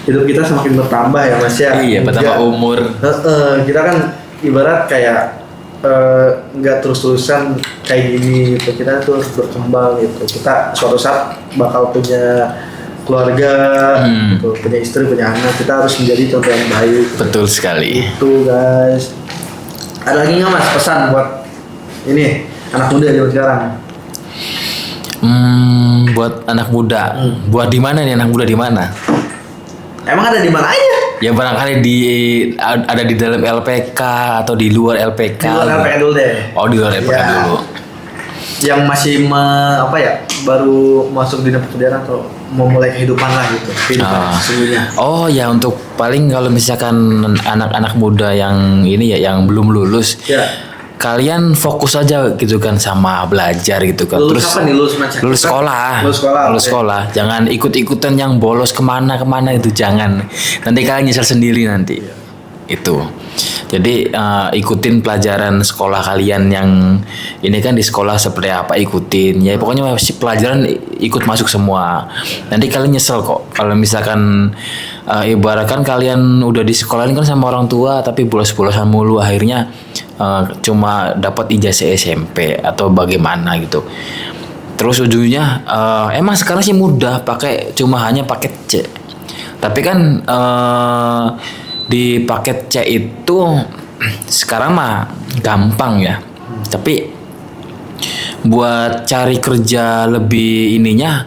S1: Hidup kita semakin bertambah ya Mas ya.
S2: Iya, bertambah umur.
S1: Kita kan ibarat kayak nggak terus-terusan kayak gini gitu. Kita tuh harus berkembang gitu. Kita suatu saat bakal punya keluarga, gitu, punya istri, punya anak. Kita harus menjadi contoh yang baik.
S2: Betul sekali.
S1: Itu guys. Ada lagi nggak mas pesan buat ini anak muda zaman sekarang?
S2: Buat anak muda. Buat di mana nih anak muda di mana?
S1: Emang ada di mana aja?
S2: Ya barangkali ada di dalam LPK atau di luar LPK.
S1: Di luar LPK dulu deh.
S2: Oh, di luar LPK
S1: Ya.
S2: dulu.
S1: Yang masih baru masuk di pekerjaan atau mau mulai kehidupan lah gitu. Kehidupan sesungguhnya.
S2: Oh ya, untuk paling kalau misalkan anak-anak muda yang ini ya, yang belum lulus,
S1: Ya.
S2: kalian fokus aja gitu kan sama belajar gitu kan.
S1: Lulus apa nih, lulus macam?
S2: Lulus sekolah.
S1: Lulus sekolah.
S2: Lulus
S1: oke.
S2: sekolah. Jangan ikut-ikutan yang bolos kemana itu, jangan. Nanti kalian nyesel sendiri nanti. Itu. Jadi ikutin pelajaran sekolah kalian yang ini kan di sekolah seperti apa, ikutin. Ya pokoknya pelajaran ikut masuk semua. Nanti kalian nyesel kok kalau misalkan ibaratkan kalian udah di sekolah ini kan sama orang tua tapi bolos-bolosan mulu, akhirnya cuma dapat ijazah SMP atau bagaimana gitu. Terus ujungnya emang sekarang sih mudah hanya paket C. Tapi kan di paket C itu sekarang mah gampang ya. Tapi buat cari kerja lebih ininya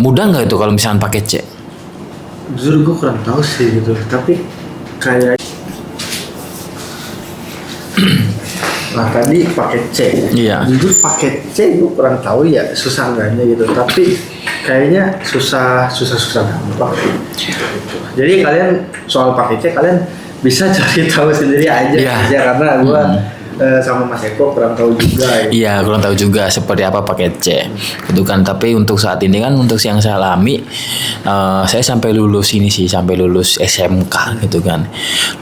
S2: mudah nggak itu kalau misalnya paket C?
S1: Jujur gue kurang tahu sih gitu. Tapi kayak nah tadi paket C.
S2: Iya.
S1: Jujur paket C gue kurang tahu ya susah enggaknya gitu. Tapi kayaknya susah gampang. Jadi kalian soal paket C kalian bisa cari tahu sendiri aja
S2: Iya.
S1: karena gue sama Mas Eko kurang tahu juga. Gitu.
S2: Iya, kurang tahu juga seperti apa paket C. Itu kan, tapi untuk saat ini kan untuk yang saya alami, saya sampai lulus SMK gitu kan.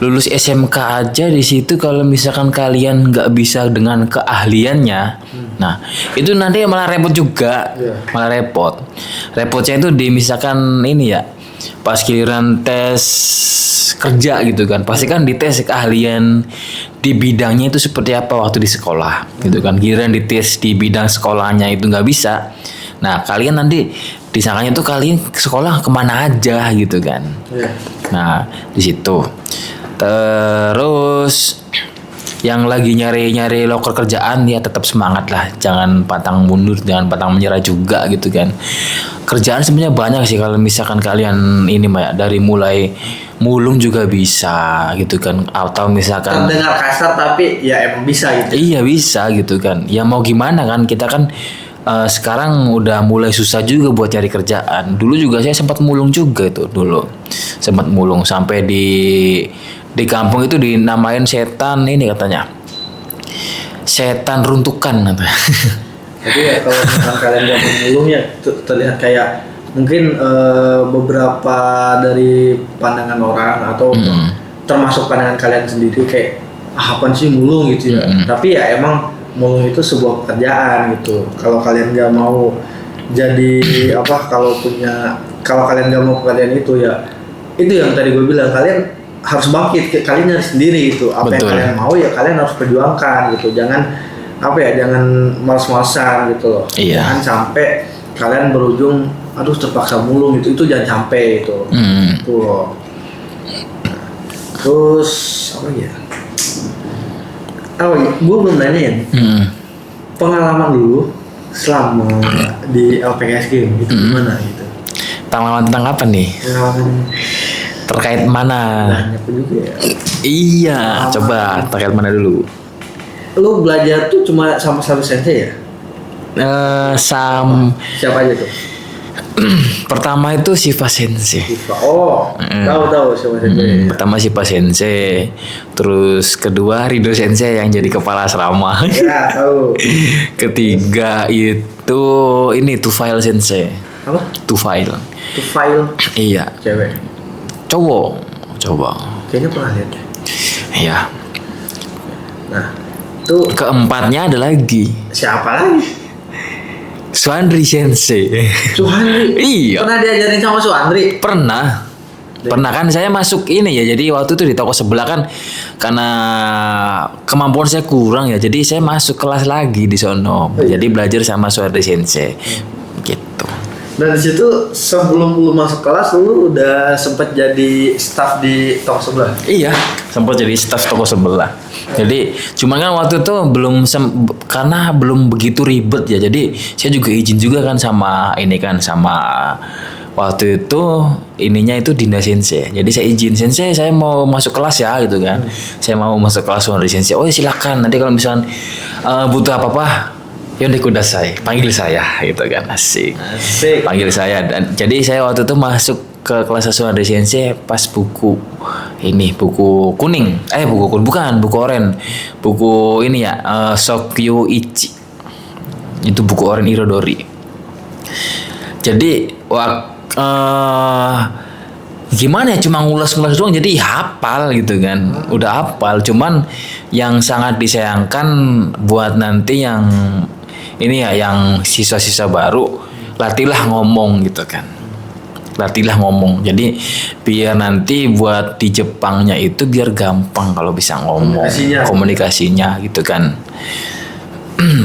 S2: Lulus SMK aja di situ kalau misalkan kalian nggak bisa dengan keahliannya, nah itu nanti malah repot juga,
S1: Iya.
S2: malah repot. Repotnya itu di misalkan ini ya, pas giliran tes kerja gitu kan, pasti kan dites keahlian di bidangnya itu seperti apa waktu di sekolah gitu kan. Giliran dites di bidang sekolahnya itu nggak bisa, nah kalian nanti disangkanya tuh kalian ke sekolah kemana aja gitu kan.
S1: Iya.
S2: Nah di situ terus yang lagi nyari loker kerjaan ya tetap semangat lah, jangan pantang mundur, jangan pantang menyerah juga gitu kan. Kerjaan sebenarnya banyak sih kalau misalkan kalian ini Maya, dari mulai mulung juga bisa gitu kan, atau misalkan
S1: Terdengar kasar tapi ya emang bisa gitu.
S2: iya bisa gitu kan. Ya mau gimana kan, kita kan sekarang udah mulai susah juga buat cari kerjaan. Dulu juga saya sempat mulung juga itu dulu. Sempat mulung sampai di kampung itu dinamain setan ini katanya. Setan runtukan katanya.
S1: Jadi ya kalau misalkan kalian gak memulung ya terlihat kayak mungkin beberapa dari pandangan orang atau termasuk pandangan kalian sendiri kayak apaan sih mulung gitu ya. Tapi ya emang mulung itu sebuah pekerjaan gitu. Kalau kalian gak mau jadi kalau kalian gak mau pekerjaan itu ya itu yang tadi gue bilang, kalian harus bangkit, kalian nyari sendiri gitu. Apa
S2: Betul.
S1: yang kalian mau ya kalian harus perjuangkan gitu. Jangan males-malesan gitu loh.
S2: Iya.
S1: Jangan sampai kalian berujung aduh terpaksa mulung gitu. Itu jangan sampai itu. Itu loh. Terus apa ya? Gue belum nanya ya. Pengalaman dulu selama di LPSG itu gimana gitu?
S2: Pengalaman tentang apa nih?
S1: Pengalaman
S2: Terkait mana?
S1: banyak juga ya.
S2: Iya, coba terkait mana dulu?
S1: Lu belajar tuh cuma sama satu sensei ya? Siapa aja tuh?
S2: Pertama itu Shiva Sensei.
S1: Oh, tahu siapa sensei.
S2: Pertama Shiva Sensei, terus kedua Rido Sensei yang jadi kepala asrama.
S1: Ya, tahu.
S2: Ketiga itu ini Tufail Sensei.
S1: Apa?
S2: Tufail.
S1: Tuh file
S2: Iya,
S1: cewek.
S2: cowok. Coba.
S1: Kayaknya pernah lihat.
S2: Iya.
S1: Nah, tuh
S2: Keempatnya ada lagi
S1: siapa lagi?
S2: Suandri Sensei.
S1: Suhandri.
S2: Iya.
S1: Pernah diajarin sama Suhandri?
S2: Pernah. Pernah kan saya masuk ini ya, jadi waktu itu di toko sebelah kan karena kemampuan saya kurang ya, jadi saya masuk kelas lagi di sono. Jadi belajar sama Suhardi Sensei. Gitu.
S1: Dan di situ sebelum lu masuk kelas lu udah sempet jadi staff di toko sebelah.
S2: Iya, sempat jadi staff toko sebelah. Jadi cuman kan waktu itu karena belum begitu ribet ya. Jadi saya juga izin juga kan sama ini kan sama waktu itu ininya itu Dinda Sensei. Jadi saya izin Sensei saya mau masuk kelas ya gitu kan. Saya mau masuk kelas Suhardi Sensei. Oh ya silakan. Nanti kalau misalnya butuh apa-apa Yonde Kudasai, panggil saya gitu kan. Asik. Panggil saya dan jadi saya waktu itu masuk ke kelas Suhardi Sensei pas buku kuning. Buku oren. Buku ini ya Sokyu Ichi. Itu buku oren Irodori. Jadi gimana ya, cuma ngulas-ngulas doang jadi hafal gitu kan, udah hafal. Cuman yang sangat disayangkan buat nanti yang ini ya, yang sisa-sisa baru, latihlah ngomong gitu kan, latihlah ngomong. Jadi biar nanti buat di Jepangnya itu biar gampang kalau bisa ngomong, komunikasinya gitu kan.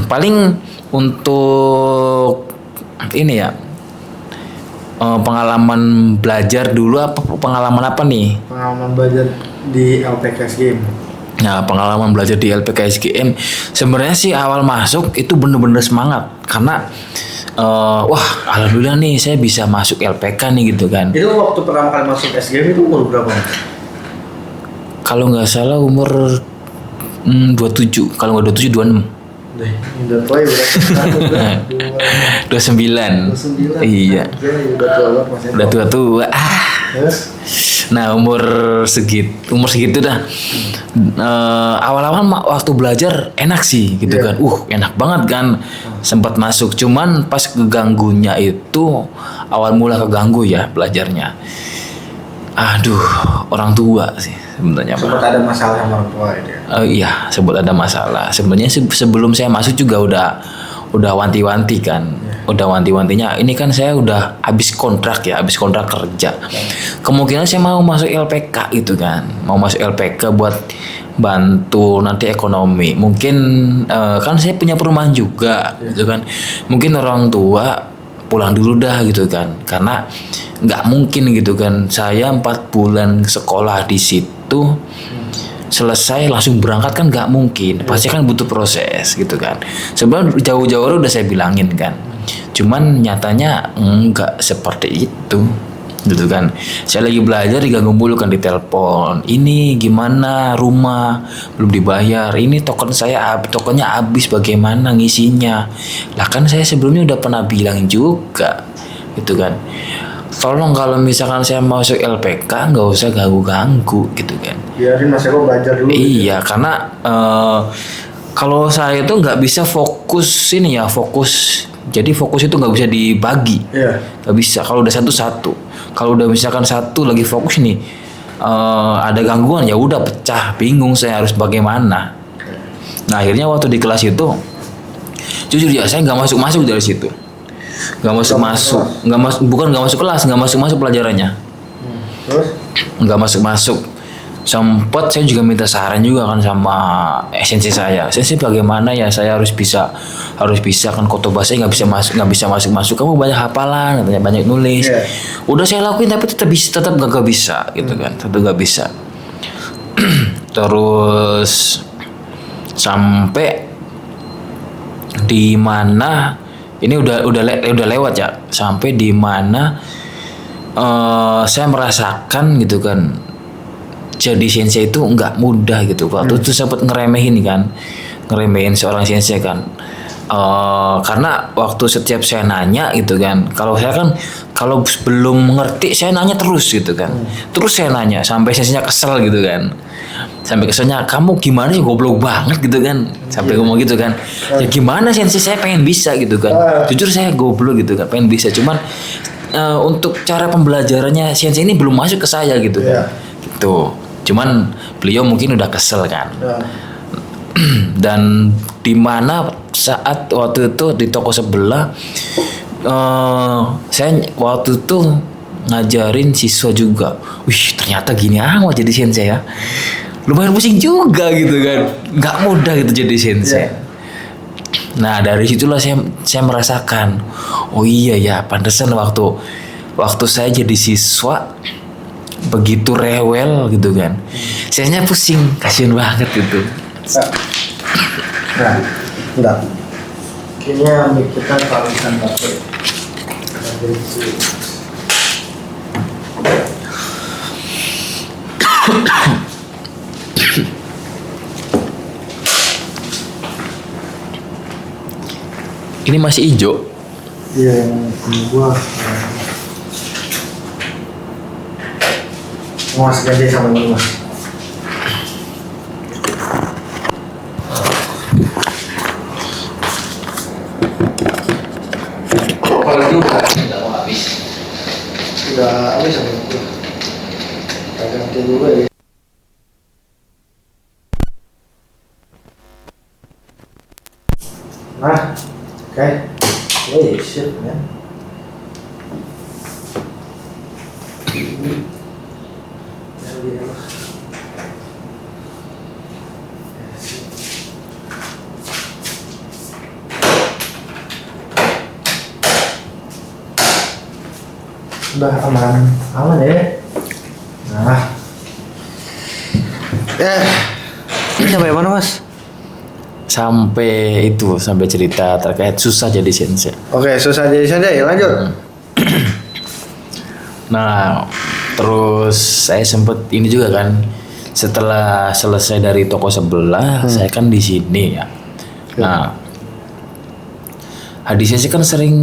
S2: Paling untuk ini ya, pengalaman belajar dulu pengalaman apa nih?
S1: Pengalaman belajar di LPKS Game.
S2: Nah, pengalaman belajar di LPKS Game sebenarnya sih awal masuk itu bener-bener semangat karena wah alhamdulillah nih saya bisa masuk LPK nih gitu kan.
S1: Itu waktu pertama kali masuk SGM itu umur berapa?
S2: Kalau nggak salah umur 27, kalau nggak 27 26.
S1: Udah tua ya, udah
S2: 29. Iya. Udah tua. Nah, umur segitu dah. Awal-awal waktu belajar enak sih gitu kan. Enak banget kan. Sempat masuk, cuman pas keganggunya itu awal mula keganggu ya belajarnya. Aduh, orang tua sih sebenarnya.
S1: Sempat ada masalah sama orang tua ya?
S2: Iya, sempat ada masalah. Sebenarnya sebelum saya masuk juga udah wanti-wanti kan. Udah wanti-wantinya. Ini kan saya udah habis kontrak kerja. Kemungkinan saya mau masuk LPK gitu kan. Mau masuk LPK buat bantu nanti ekonomi. Mungkin kan saya punya perumahan juga gitu kan. Mungkin orang tua pulang dulu dah gitu kan. Karena nggak mungkin gitu kan. Saya 4 bulan sekolah di situ selesai langsung berangkat kan nggak mungkin, pasti kan butuh proses gitu kan. Sebenarnya jauh-jauh udah saya bilangin kan, cuman nyatanya nggak seperti itu gitu kan. Saya lagi belajar diganggu mulu kan, ditelepon, ini gimana rumah belum dibayar, ini tokennya habis, bagaimana ngisinya. Lah kan saya sebelumnya udah pernah bilang juga gitu kan, tolong kalau misalkan saya masuk LPK nggak usah ganggu gitu kan.
S1: Biarin Mas Eko belajar dulu.
S2: Iya, karena kalau saya itu nggak bisa fokus ini ya, jadi fokus itu nggak bisa dibagi.
S1: Iya.
S2: Nggak bisa. Kalau udah satu. Kalau udah misalkan satu lagi fokus nih, ada gangguan ya udah pecah, bingung saya harus bagaimana. Nah akhirnya waktu di kelas itu, jujur ya saya nggak masuk dari situ. Nggak masuk kelas, nggak masuk pelajarannya.
S1: Terus? Nggak
S2: masuk. Sempat saya juga minta saran juga kan sama sensei saya. Sensei bagaimana ya saya harus bisa kan kotoba saya nggak bisa masuk. Kamu banyak hafalan, katanya banyak nulis. Yeah. Udah saya lakuin tapi tetap gak bisa gitu kan. Tetap gak bisa. Terus sampai di mana ini udah lewat ya, sampai di mana saya merasakan gitu kan, jadi sensei itu nggak mudah gitu. Waktu itu sempat ngeremehin seorang sensei kan, karena waktu setiap saya nanya gitu kan, kalau saya kan kalau belum mengerti saya nanya terus gitu kan, terus saya nanya sampai senseinya kesel gitu kan. Sampai kesannya kamu gimana sih, goblok banget gitu kan, sampai ngomong gitu kan. Ya gimana sensei, saya pengen bisa gitu kan, jujur saya goblok gitu kan, pengen bisa, cuman untuk cara pembelajarannya sensei ini belum masuk ke saya gitu kan. Gitu, cuman beliau mungkin udah kesel kan. Dan di mana saat waktu itu di toko sebelah, saya waktu itu ngajarin siswa juga. Wih, ternyata gini amat jadi sensei ya. Lumayan pusing juga gitu kan. Nggak mudah gitu jadi sensei. Nah, dari situlah saya merasakan, oh iya ya, pantesan waktu saya jadi siswa begitu rewel gitu kan. Sayanya pusing, kasihan banget gitu.
S1: Nah, enggak. Kayaknya mic kita kehabisan baterai.
S2: Ini masih hijau.
S1: Iya, yang punya gua. Mas ganti sama ini mas.
S2: Apalagi udah mau habis.
S1: Udah habis sama itu. Kita ganti dulu ya. Nah, oke. Hey, shit, man. Udah aman ya. Nah, ini sampai mana mas?
S2: Sampai cerita terkait susah jadi sensei.
S1: Oke, susah jadi sensei, lanjut.
S2: Nah, terus saya sempet ini juga kan, setelah selesai dari toko sebelah, saya kan di sini ya. Nah, hadisnya sih kan sering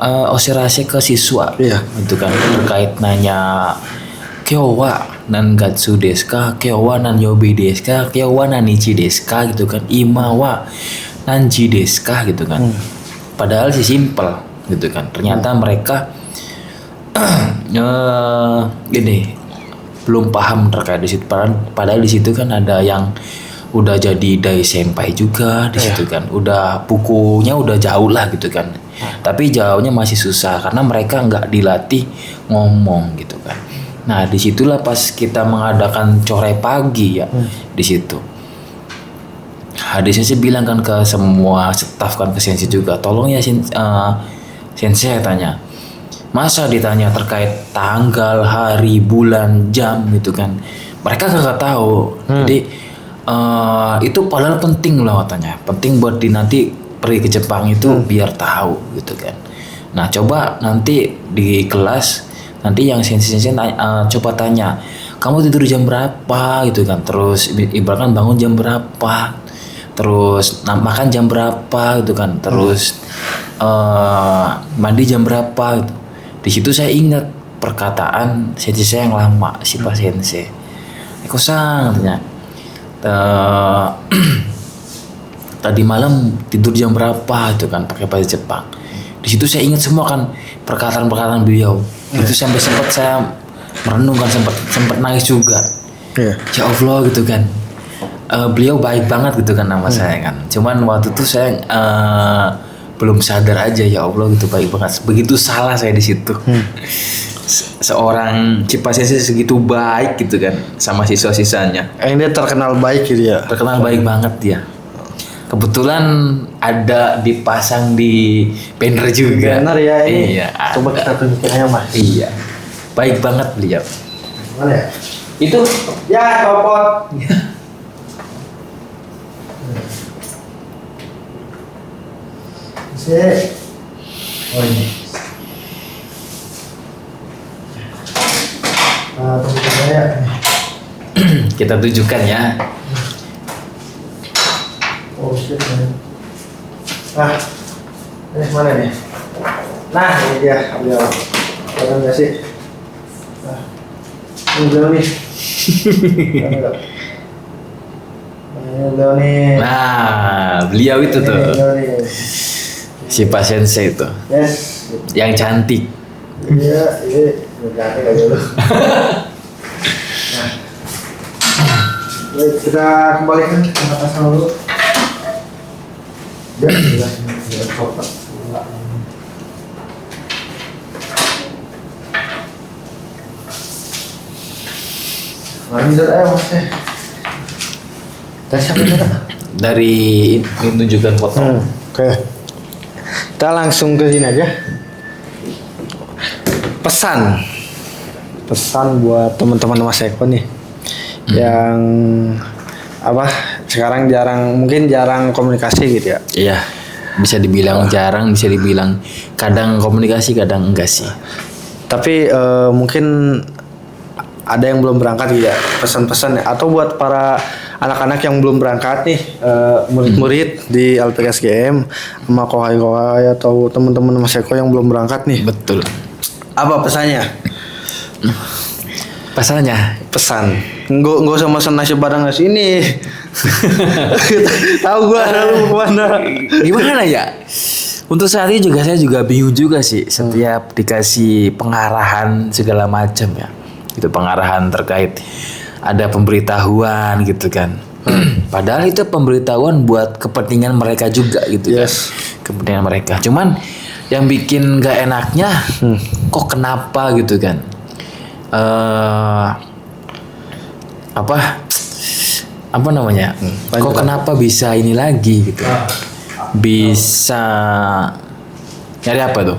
S2: osirasi ke siswa, gitu kan, terkait nanya kyowa nan gatsu desu ka, kyowa nan yobi desu ka, kyowa nan ichi desu ka, gitu kan, imawa nanji desu ka, gitu kan. Padahal sih simpel, gitu kan. Ternyata mereka gini, belum paham terkait di situ. Padahal di situ kan ada yang udah jadi dai senpai juga di situ kan. Udah bukunya udah jauh lah gitu kan. Tapi jauhnya masih susah karena mereka nggak dilatih ngomong gitu kan. Nah, disitulah pas kita mengadakan core pagi ya, di situ. Hadisnya sih bilang kan ke semua staf kan, ke sensei juga, tolong ya sensei tanya. Masa ditanya terkait tanggal, hari, bulan, jam gitu kan. Mereka kagak tahu. Jadi itu padahal penting loh katanya. Penting buat nanti pergi ke Jepang itu biar tahu gitu kan. Nah, coba nanti di kelas nanti yang sensei coba tanya, kamu tidur jam berapa gitu kan. Terus ibaratkan bangun jam berapa. Terus makan jam berapa gitu kan. Terus mandi jam berapa gitu. Di situ saya ingat perkataan sensei saya yang lama, si Pak Sensei. Ekosang katanya. Tadi malam tidur jam berapa itu kan, pakai bahasa Jepang. Di situ saya ingat semua kan perkataan-perkataan beliau. Itu sampai sempat saya merenung kan, sempat nangis juga. Ya Allah gitu kan. Beliau baik banget gitu kan sama saya kan. Cuman waktu itu saya belum sadar aja, ya Allah gitu, baik banget. Begitu salah saya di situ. Seorang Cipa Sensei segitu baik gitu kan sama siswa-sisanya.
S1: Dia terkenal baik gitu ya.
S2: Terkenal baik banget dia. Kebetulan ada dipasang di banner juga.
S1: Banner ya ini.
S2: Iya.
S1: Coba kita tunjukin aja mas.
S2: Iya. Baik banget beliau.
S1: Mana ya?
S2: Itu
S1: Ya, copot. Oh ini. Tunjukin saya.
S2: kita tunjukkan ya.
S1: Oh shit man. Ini mana nih? Nah, ini dia beliau. Kelihatan nggak sih? Ini beliau nih. Ini beliau nih.
S2: Nah, beliau itu tuh.
S1: Beliau nih.
S2: Si Pak Sensei itu.
S1: Yes.
S2: Yang cantik.
S1: Iya, ini cantik aja dulu. Nah, baik, kita kembalikan ke atas dulu. Biar copot. Lanjut aja mas. Dari siapa kita?
S2: Dari ini tunjukkan foto.
S1: Oke. Kita langsung ke sini aja. Pesan buat teman-teman Mas Eko nih. Yang apa? Sekarang mungkin jarang komunikasi gitu ya.
S2: Iya. Bisa dibilang jarang, bisa dibilang kadang komunikasi, kadang enggak sih.
S1: Tapi mungkin ada yang belum berangkat gitu ya, pesan-pesan atau buat para anak-anak yang belum berangkat nih, murid-murid di LPKSGM sama kohai-kohai atau teman-teman Mas Eko yang belum berangkat nih.
S2: Betul.
S1: Apa pesannya? Pesan. Nggak usah pesan nasi padang nasi ini. Tahu gua lu kemana?
S2: Gimana ya? Untuk saat ini saya juga bingung juga sih. Setiap dikasih pengarahan segala macam ya. Itu pengarahan terkait ada pemberitahuan gitu kan. Padahal itu pemberitahuan buat kepentingan mereka juga gitu kan. Kepentingan mereka. Cuman yang bikin gak enaknya kok kenapa gitu kan. Apa namanya? Kok kenapa bisa ini lagi gitu? Bisa nyari apa tuh?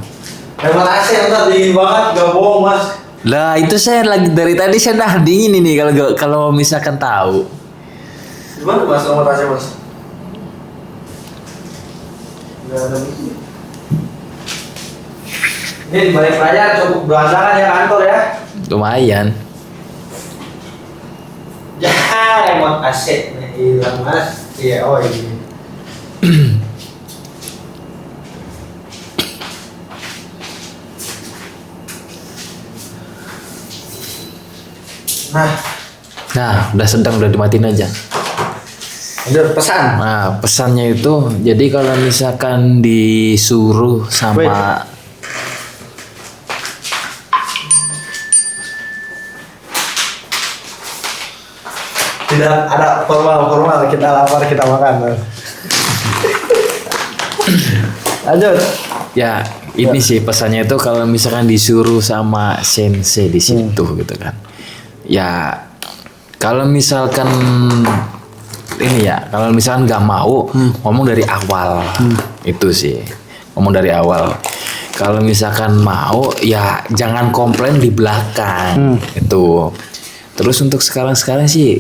S1: Hemat AC ntar dingin banget, gak bohong mas.
S2: Lah itu saya lagi dari tadi saya dah dingin ini kalau misalkan tahu.
S1: Gimana mas hemat AC mas? Gak ada. Ini di balik layar cukup berantakan ya kantor ya.
S2: Lumayan.
S1: Ya remote AC hilang mas. Iya ini.
S2: Nah, udah dimatiin aja.
S1: Udah pesan.
S2: Nah, pesannya itu jadi kalau misalkan disuruh sama
S1: tidak ada formal kita lapar kita makan. Lanjut.
S2: ya ini sih pesannya itu kalau misalkan disuruh sama sensei di situ gitu kan. Ya kalau misalkan ini ya, kalau misalkan nggak mau ngomong dari awal itu sih, ngomong dari awal. Kalau misalkan mau ya jangan komplain di belakang itu. Terus untuk sekarang sih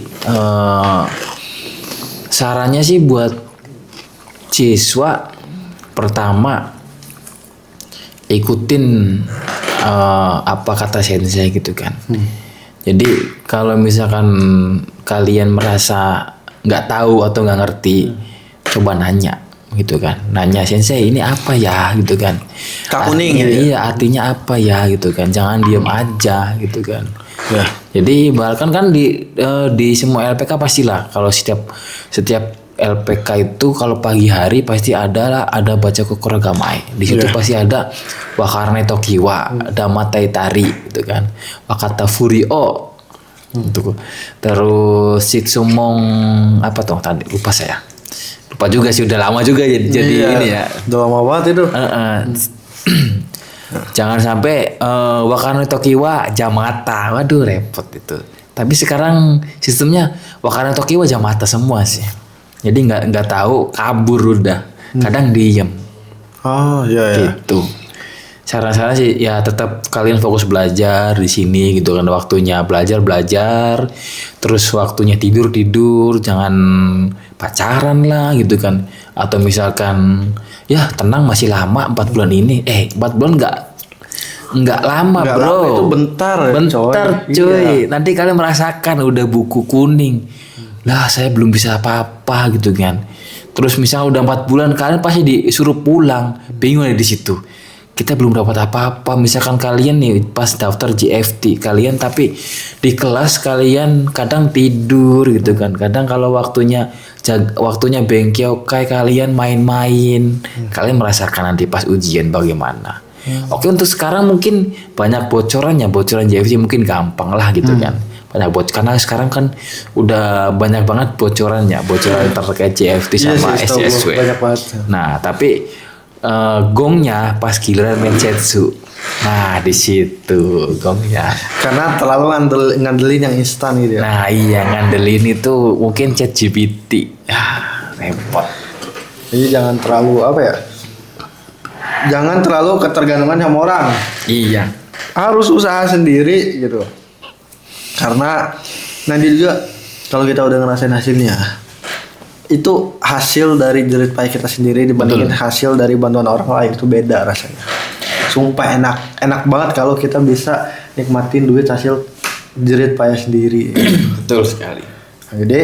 S2: sarannya sih buat siswa pertama ikutin apa kata sensei gitu kan. Jadi kalau misalkan kalian merasa nggak tahu atau nggak ngerti, coba nanya gitu kan. Nanya sensei ini apa ya gitu kan.
S1: Kak kuning ya.
S2: Iya artinya apa ya gitu kan. Jangan diem aja gitu kan. Ya. Jadi bahkan kan di semua LPK pastilah kalau setiap LPK itu kalau pagi hari pasti ada baca kokoro gamai. Di situ pasti ada wakarne tokiwa, ada matai tari gitu kan. Wakata furio. Terus sitsumong apa tuh tadi lupa saya. Lupa juga sih udah lama juga jadi ini ya.
S1: Udah lama banget itu.
S2: Jangan sampai wakarne tokiwa jamata. Waduh repot itu. Tapi sekarang sistemnya wakarne tokiwa jamata semua sih. Jadi nggak tahu kabur udah. Kadang diem.
S1: Oh iya.
S2: Gitu. Saran saya sih ya tetap kalian fokus belajar di sini gitu kan, waktunya belajar, terus waktunya tidur, jangan pacaran lah gitu kan. Atau misalkan ya tenang masih lama 4 bulan ini. 4 bulan nggak lama
S1: Nggak
S2: bro.
S1: lama, itu bentar
S2: cuy.
S1: Iya.
S2: Nanti kalian merasakan udah buku kuning. Lah saya belum bisa apa-apa gitu kan. Terus misalnya udah 4 bulan kalian pasti disuruh pulang. Bingung di situ. Kita belum dapat apa-apa. Misalkan kalian nih pas daftar JFT kalian tapi di kelas kalian kadang tidur gitu kan. Kadang kalau waktunya bengkiokai kalian main-main. Kalian merasakan nanti pas ujian bagaimana. Oke untuk sekarang mungkin banyak bocoran JFT mungkin gampang lah gitu kan. Banyak karena sekarang kan udah banyak banget bocoran terkait JFT sama SSW.
S1: Banyak banget.
S2: Nah tapi gongnya pas giliran Mensetsu Nah, di situ Gong ya.
S1: Karena terlalu ngandelin yang instan gitu ya.
S2: Nah, iya ngandelin itu mungkin ChatGPT. Ya, repot.
S1: Jadi jangan terlalu apa ya? Jangan terlalu ketergantungan sama orang.
S2: Iya.
S1: Harus usaha sendiri gitu. Karena nanti juga kalau kita udah ngerasain hasilnya, itu hasil dari jerih payah kita sendiri dibandingin hasil dari bantuan orang lain, itu beda rasanya. Sumpah enak banget kalau kita bisa nikmatin duit hasil jerih payah sendiri.
S2: Betul sekali.
S1: Nah, jadi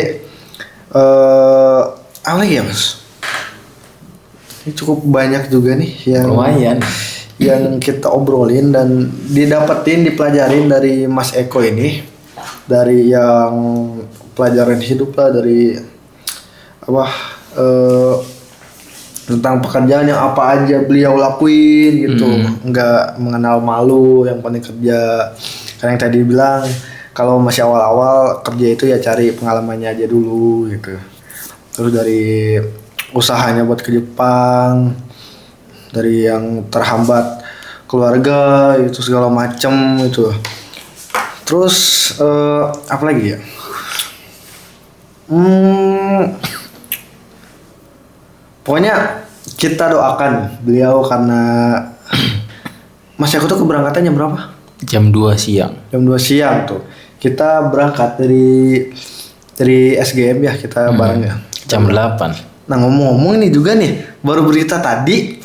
S1: apa lagi ya Mas? Ini cukup banyak juga nih yang
S2: Lumayan.
S1: yang kita obrolin dan dipelajarin dari Mas Eko ini, dari yang pelajaran hidup lah, dari apa tentang pekerjaan yang apa aja beliau lakuin gitu, nggak mengenal malu, yang penting kerja. Karena yang tadi bilang kalau masih awal-awal kerja itu ya cari pengalamannya aja dulu gitu. Terus dari usahanya buat ke Jepang, dari yang terhambat keluarga itu segala macem itu. Terus apa lagi ya? Pokoknya kita doakan beliau karena Mas Eko tuh keberangkatannya berapa?
S2: Jam 2 siang.
S1: Jam 2 siang tuh. Kita berangkat dari SGM ya, kita bareng ya.
S2: Jam 8.
S1: Nah ngomong-ngomong ini juga nih, baru berita tadi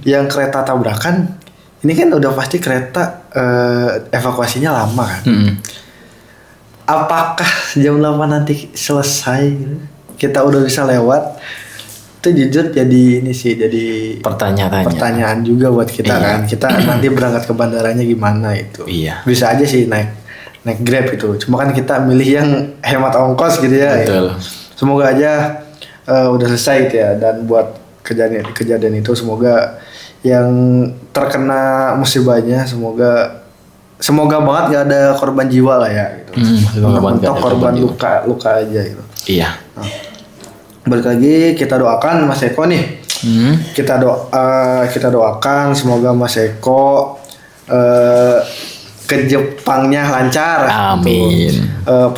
S1: yang kereta tabrakan. Ini kan udah pasti kereta evakuasinya lama kan. Apakah jam 8 nanti selesai gitu? Kita udah bisa lewat? Itu jujur jadi ini sih, jadi pertanyaan juga buat kita kan. Kita nanti berangkat ke bandaranya gimana itu.
S2: Iya.
S1: Bisa aja sih naik Grab itu. Cuma kan kita milih yang hemat ongkos gitu ya.
S2: Betul.
S1: Semoga aja udah selesai gitu ya, dan buat kejadian itu semoga yang terkena musibahnya semoga banget gak ada korban jiwa lah ya gitu. Untuk korban luka aja gitu.
S2: Iya.
S1: Nah, balik lagi kita doakan Mas Eko nih. Kita doakan semoga Mas Eko ke Jepangnya lancar.
S2: Amin.
S1: Gitu.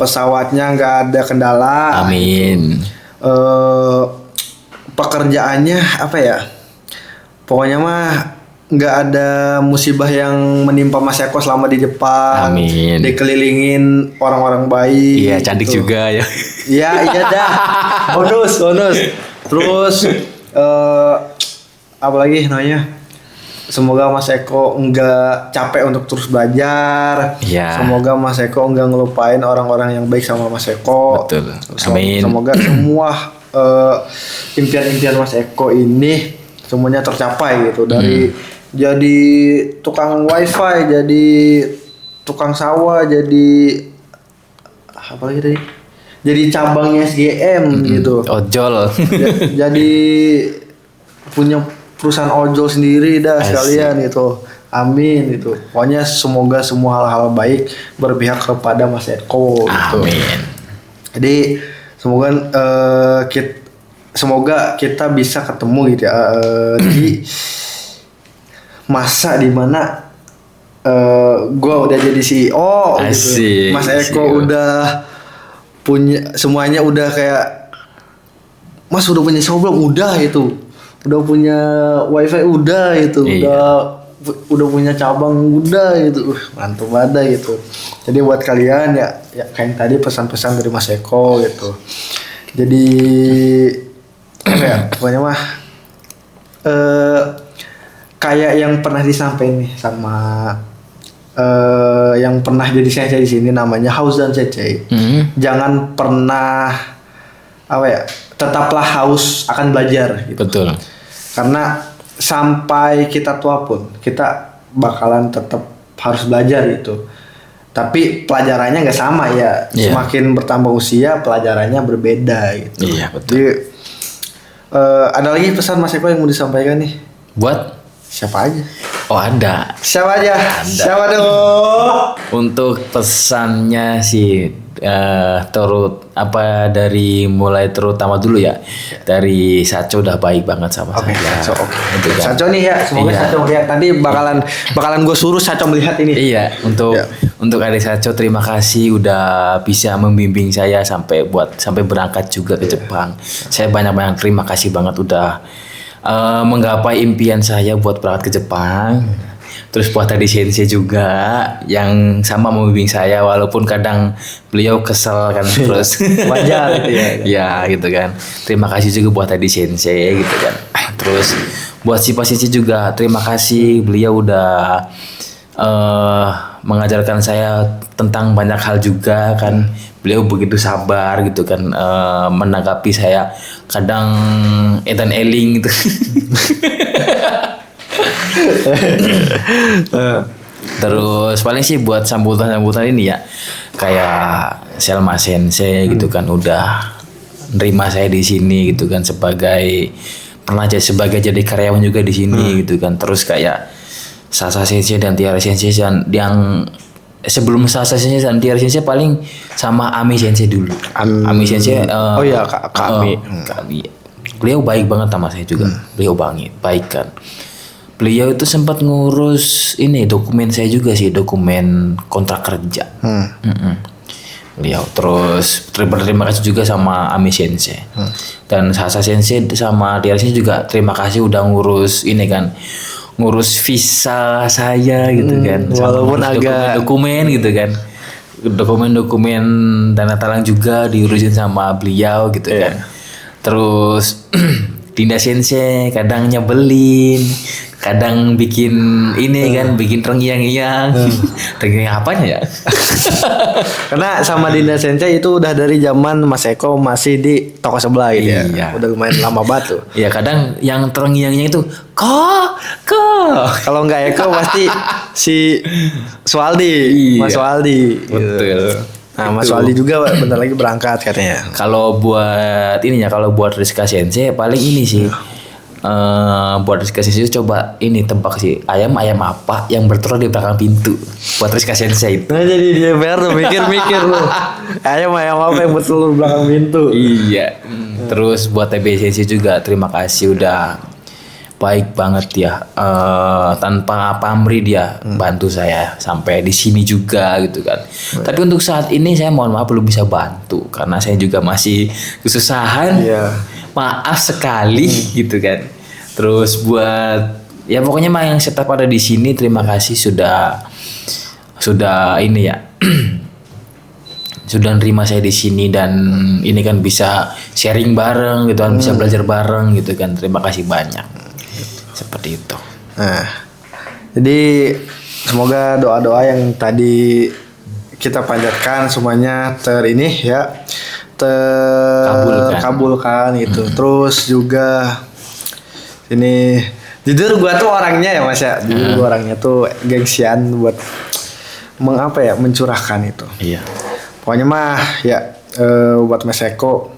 S1: Pesawatnya nggak ada kendala.
S2: Amin.
S1: Gitu. Pekerjaannya apa ya? Pokoknya mah nggak ada musibah yang menimpa Mas Eko selama di Jepang.
S2: Amin.
S1: Dikelilingin orang-orang baik.
S2: Iya, cantik
S1: gitu.
S2: juga ya.
S1: Iya dah. Bonus. Terus apa lagi namanya? Semoga Mas Eko enggak capek untuk terus belajar.
S2: Iya.
S1: Semoga Mas Eko enggak ngelupain orang-orang yang baik sama Mas Eko.
S2: Betul. Amin.
S1: Semoga semua impian-impian Mas Eko ini semuanya tercapai gitu. Dari jadi tukang wifi, jadi tukang sawah, jadi apa lagi tadi? Jadi cabangnya SGM gitu.
S2: Ojol.
S1: Jadi punya perusahaan ojol sendiri dah sekalian gitu. Amin gitu. Pokoknya semoga semua hal-hal baik berpihak kepada Mas Eko gitu.
S2: Amin.
S1: Jadi semoga kita bisa ketemu gitu ya di masa dimana gue udah jadi CEO gitu. Mas Eko udah punya semuanya, udah kayak Mas udah punya show belum? Udah itu. Udah punya wifi udah itu. Udah punya cabang udah gitu. Mantap banget gitu. Jadi buat kalian ya kayak tadi pesan-pesan dari Mas Eko gitu. Jadi apa ya? Pokoknya mah kayak yang pernah disampaikan nih sama yang pernah jadi sensei di sini, namanya Hauzan Sensei. Jangan pernah apa ya? Tetaplah haus akan belajar gitu.
S2: Betul.
S1: Karena sampai kita tua pun kita bakalan tetap harus belajar gitu. Tapi pelajarannya nggak sama ya. Semakin bertambah usia pelajarannya berbeda gitu.
S2: Iya, betul.
S1: Jadi ada lagi pesan Mas Eko yang mau disampaikan nih?
S2: Buat
S1: Siapa aja?
S2: Oh, ada.
S1: Siapa aja?
S2: Ada.
S1: Siapa dong?
S2: Untuk pesannya sih dari mulai terutama dulu ya, dari Saco udah baik banget sama
S1: Oke,
S2: saya.
S1: Saco, oke.
S2: Gitu kan.
S1: Saco nih ya, semoga
S2: Iya.
S1: Saco melihat nanti bakalan gue suruh Saco melihat ini.
S2: Iya,
S1: Ya.
S2: untuk adik Saco terima kasih udah bisa membimbing saya sampai berangkat juga ke Jepang. Saya banyak terima kasih banget udah menggapai impian saya buat berangkat ke Jepang. Terus buat tadi Sensei juga yang sama membimbing saya walaupun kadang beliau kesel kan terus
S1: Wajar gitu ya.
S2: Ya gitu kan. Terima kasih juga buat tadi Sensei gitu kan. Terus buat si Sensei juga terima kasih beliau udah mengajarkan saya tentang banyak hal juga kan. Beliau begitu sabar gitu kan menanggapi saya kadang edan eling gitu. Terus paling sih buat sambutan ini ya kayak Selma Sensei gitu kan udah nerima saya di sini gitu kan pernah jadi karyawan juga di sini gitu kan. Terus kayak Sasa Sensei dan Tiara Sensei yang sebelum Sasa Sensei dan Tiara Sensei paling sama Ami Sensei dulu. Ami Sensei
S1: oh iya Kak Ami.
S2: Kak Ami. Beliau baik banget sama saya juga. Beliau baik kan. Beliau itu sempat ngurus ini dokumen saya juga sih, dokumen kontrak kerja. Beliau terus terima kasih juga sama Ami Sensei. Dan Sasa Sensei sama Tiara Sensei juga terima kasih udah ngurus ini kan. Ngurus visa saya gitu kan.
S1: Walaupun agak
S2: dokumen gitu kan. Dokumen tanda tangan juga diurusin sama beliau gitu kan. Terus Dinda Sensei kadang nyebelin, kadang bikin ini kan, bikin terngiang-ngiang. Terngiang apanya ya?
S1: Karena sama Dinda Sensei itu udah dari zaman Mas Eko masih di toko sebelah gitu
S2: Iya.
S1: ya. Udah lumayan lama banget tuh.
S2: Ya kadang yang terngiang-ngiang itu kok.
S1: Kalau nggak Eko pasti si Sualdi,
S2: Iya.
S1: Mas Sualdi.
S2: Betul.
S1: Gitu. Nah, Mas
S2: Itu.
S1: Sualdi juga bentar lagi berangkat katanya.
S2: Kalau buat Rizka Sensei paling ini sih. Buat Rizka Sensei coba ini tebak sih ayam apa yang bertelur di belakang pintu buat Rizka Sensei.
S1: Nah jadi dia PR tuh mikir-mikir loh. Ayam apa yang bertelur belakang pintu.
S2: Iya. Terus buat TB Sensei juga terima kasih udah baik banget ya. Tanpa pamrih dia bantu saya sampai di sini juga gitu kan. Tapi untuk saat ini saya mohon maaf belum bisa bantu karena saya juga masih kesusahan.
S1: Iya.
S2: Maaf sekali gitu kan. Terus buat ya pokoknya mah yang tetap ada di sini terima kasih sudah ini ya. Sudah nerima saya di sini dan ini kan bisa sharing bareng gitu kan, bisa belajar bareng gitu kan. Terima kasih banyak. Seperti itu.
S1: Nah, jadi semoga doa-doa yang tadi kita panjatkan semuanya terkabulkan gitu. Terus juga ini jujur gua tuh orangnya ya Mas ya. Jujur gua orangnya tuh gengsian buat mencurahkan itu.
S2: Iya.
S1: Pokoknya mah ya buat Mas Eko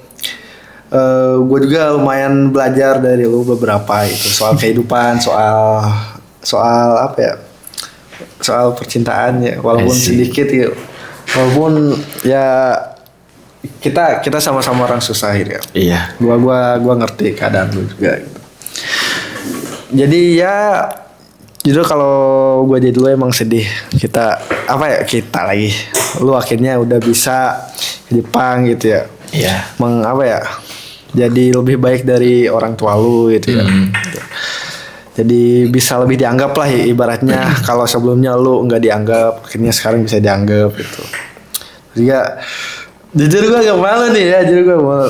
S1: gue juga lumayan belajar dari lu beberapa itu soal kehidupan, soal apa ya, soal percintaan ya, walaupun sedikit ya, walaupun ya kita sama-sama orang susah gitu ya.
S2: Iya.
S1: Gua ngerti keadaan lu juga gitu. Jadi ya jujur kalau gue jadi lu emang sedih. Kita lagi lu akhirnya udah bisa ke Jepang gitu ya.
S2: Iya.
S1: Jadi lebih baik dari orang tua lu gitu ya. Gitu. Jadi bisa lebih dianggap lah ya, ibaratnya kalau sebelumnya lu nggak dianggap, akhirnya sekarang bisa dianggap gitu. Juga jujur gue agak malu nih ya,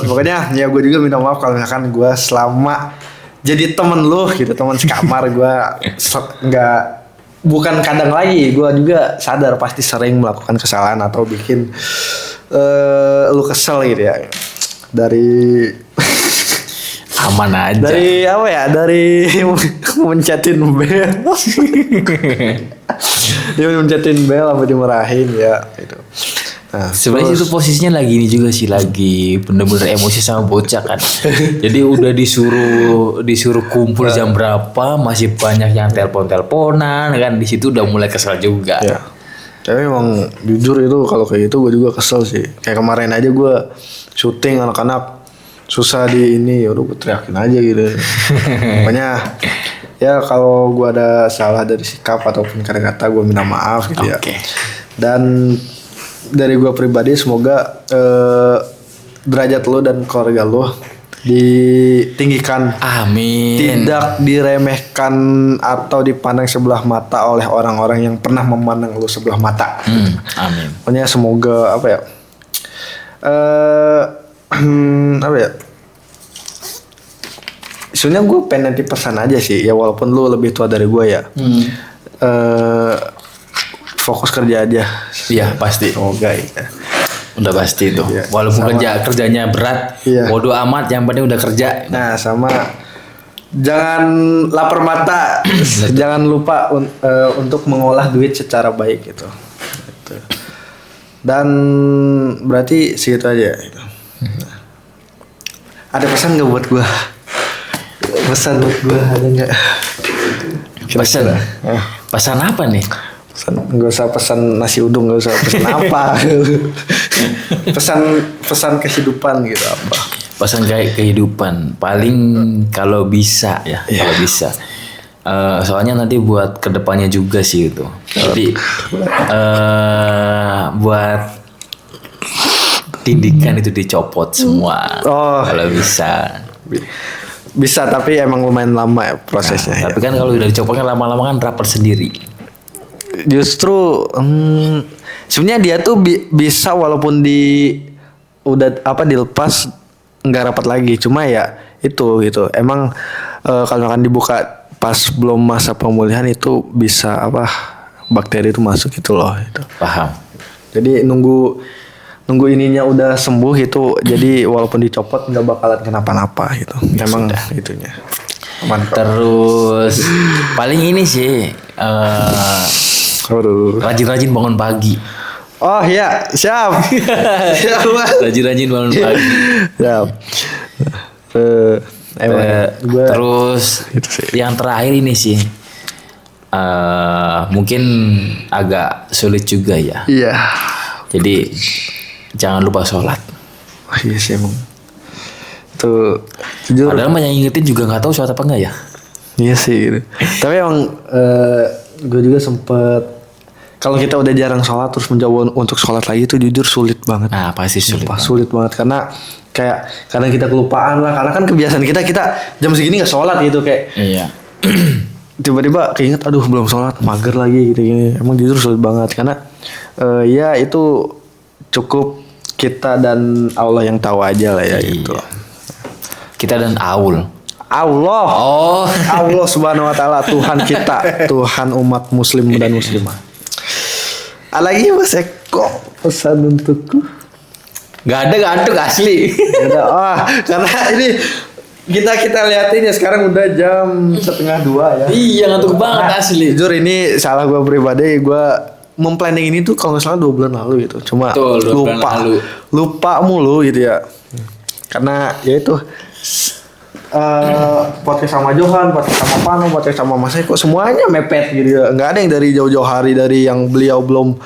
S1: pokoknya ya gue juga minta maaf kalau misalkan gue selama jadi temen lu gitu, teman sekamar gue bukan kadang lagi, gue juga sadar pasti sering melakukan kesalahan atau bikin lu kesel gitu ya. Dari
S2: aman aja.
S1: Dari mencetin bel. Dia mencetin bel apa dimarahin ya gitu. Nah,
S2: sebenarnya itu posisinya lagi ini juga sih, lagi bener-bener emosi sama bocah kan. Jadi udah disuruh kumpul jam berapa, masih banyak yang teleponan kan, di situ udah mulai kesel juga.
S1: Ya. Tapi emang jujur itu kalau kayak gitu gue juga kesel sih. Kayak kemarin aja gue syuting anak-anak susah di ini, yaudah gue teriakin aja gitu. Pokoknya ya kalau gue ada salah dari sikap ataupun kata-kata gue minta maaf gitu ya. Dan dari gue pribadi semoga derajat lo dan keluarga lo ditinggikan.
S2: Amin.
S1: Tidak diremehkan atau dipandang sebelah mata oleh orang-orang yang pernah memandang lu sebelah mata.
S2: Amin.
S1: Pokoknya semoga apa ya? Apa ya? Sebenarnya gue pengen nanti pesan aja sih ya, walaupun lu lebih tua dari gue ya. Fokus kerja aja.
S2: Iya pasti.
S1: Semoga ya.
S2: Udah pasti itu.
S1: Iya.
S2: Walaupun kerjanya berat,
S1: Iya.
S2: bodo amat, yang penting udah kerja.
S1: Nah, sama jangan lapar mata, jangan lupa untuk mengolah duit secara baik gitu. Gitu. Dan berarti segitu aja gitu. Ada pesan nggak buat gua? Pesan buat gua ada nggak?
S2: Pesan. Pesan apa nih?
S1: Nggak usah pesan nasi uduk, nggak usah pesan apa. pesan kehidupan gitu apa.
S2: Pesan kayak kehidupan paling kalau bisa ya, kalau bisa. Soalnya nanti buat kedepannya juga sih itu. Jadi buat pendidikan itu dicopot semua. Kalau bisa.
S1: Bisa tapi emang lumayan lama ya prosesnya.
S2: Tapi kan kalau udah dicopotnya lama-lama kan rapor sendiri.
S1: Justru sebenarnya dia tuh bisa walaupun dilepas nggak rapat lagi, cuma ya itu gitu emang kalau akan dibuka pas belum masa pemulihan itu bisa bakteri itu masuk gitu loh itu.
S2: Paham.
S1: Jadi nunggu ininya udah sembuh itu, jadi walaupun dicopot nggak bakalan kenapa-napa gitu. Emang itunya. Mantap.
S2: Terus paling ini sih rajin-rajin bangun pagi.
S1: Oh iya, siap. Siap.
S2: Rajin-rajin bangun pagi.
S1: Siap.
S2: Terus
S1: gitu sih.
S2: yang terakhir ini sih mungkin agak sulit juga ya.
S1: Iya.
S2: Jadi jangan lupa sholat.
S1: Oh iya sih emang. Tuh jujur.
S2: Padahal banyak yang ingetin juga nggak tahu sholat apa enggak ya.
S1: Iya sih gitu. Tapi emang gue juga sempet, kalau kita udah jarang sholat terus mencoba untuk sholat lagi itu jujur sulit banget.
S2: Nah pasti sulit.
S1: Sulit banget karena kayak kadang kita kelupaan lah, karena kan kebiasaan kita jam segini nggak sholat gitu kayak.
S2: Iya.
S1: Tiba-tiba keinget aduh belum sholat, mager lagi gitu gini. Emang jujur sulit banget karena ya itu cukup kita dan Allah yang tahu aja lah ya gitu.
S2: Kita dan Allah.
S1: Allah subhanahu wa ta'ala, Tuhan kita, Tuhan umat muslim dan muslimah. Lagi Mas Eko pesan untukku.
S2: Gak ada asli.
S1: Gak ada. Karena ini kita liatin ya sekarang udah jam 1:30 ya.
S2: Iya ngantuk banget asli.
S1: Jujur ini salah gue pribadi, gue memplanning ini tuh kalau nggak salah 2 bulan lalu gitu. Cuma lupa mulu gitu ya. Karena ya itu podcast sama Johan, podcast sama Pano, podcast sama Mas Eko semuanya mepet gitu ya. Nggak ada yang dari jauh-jauh hari, dari yang beliau belum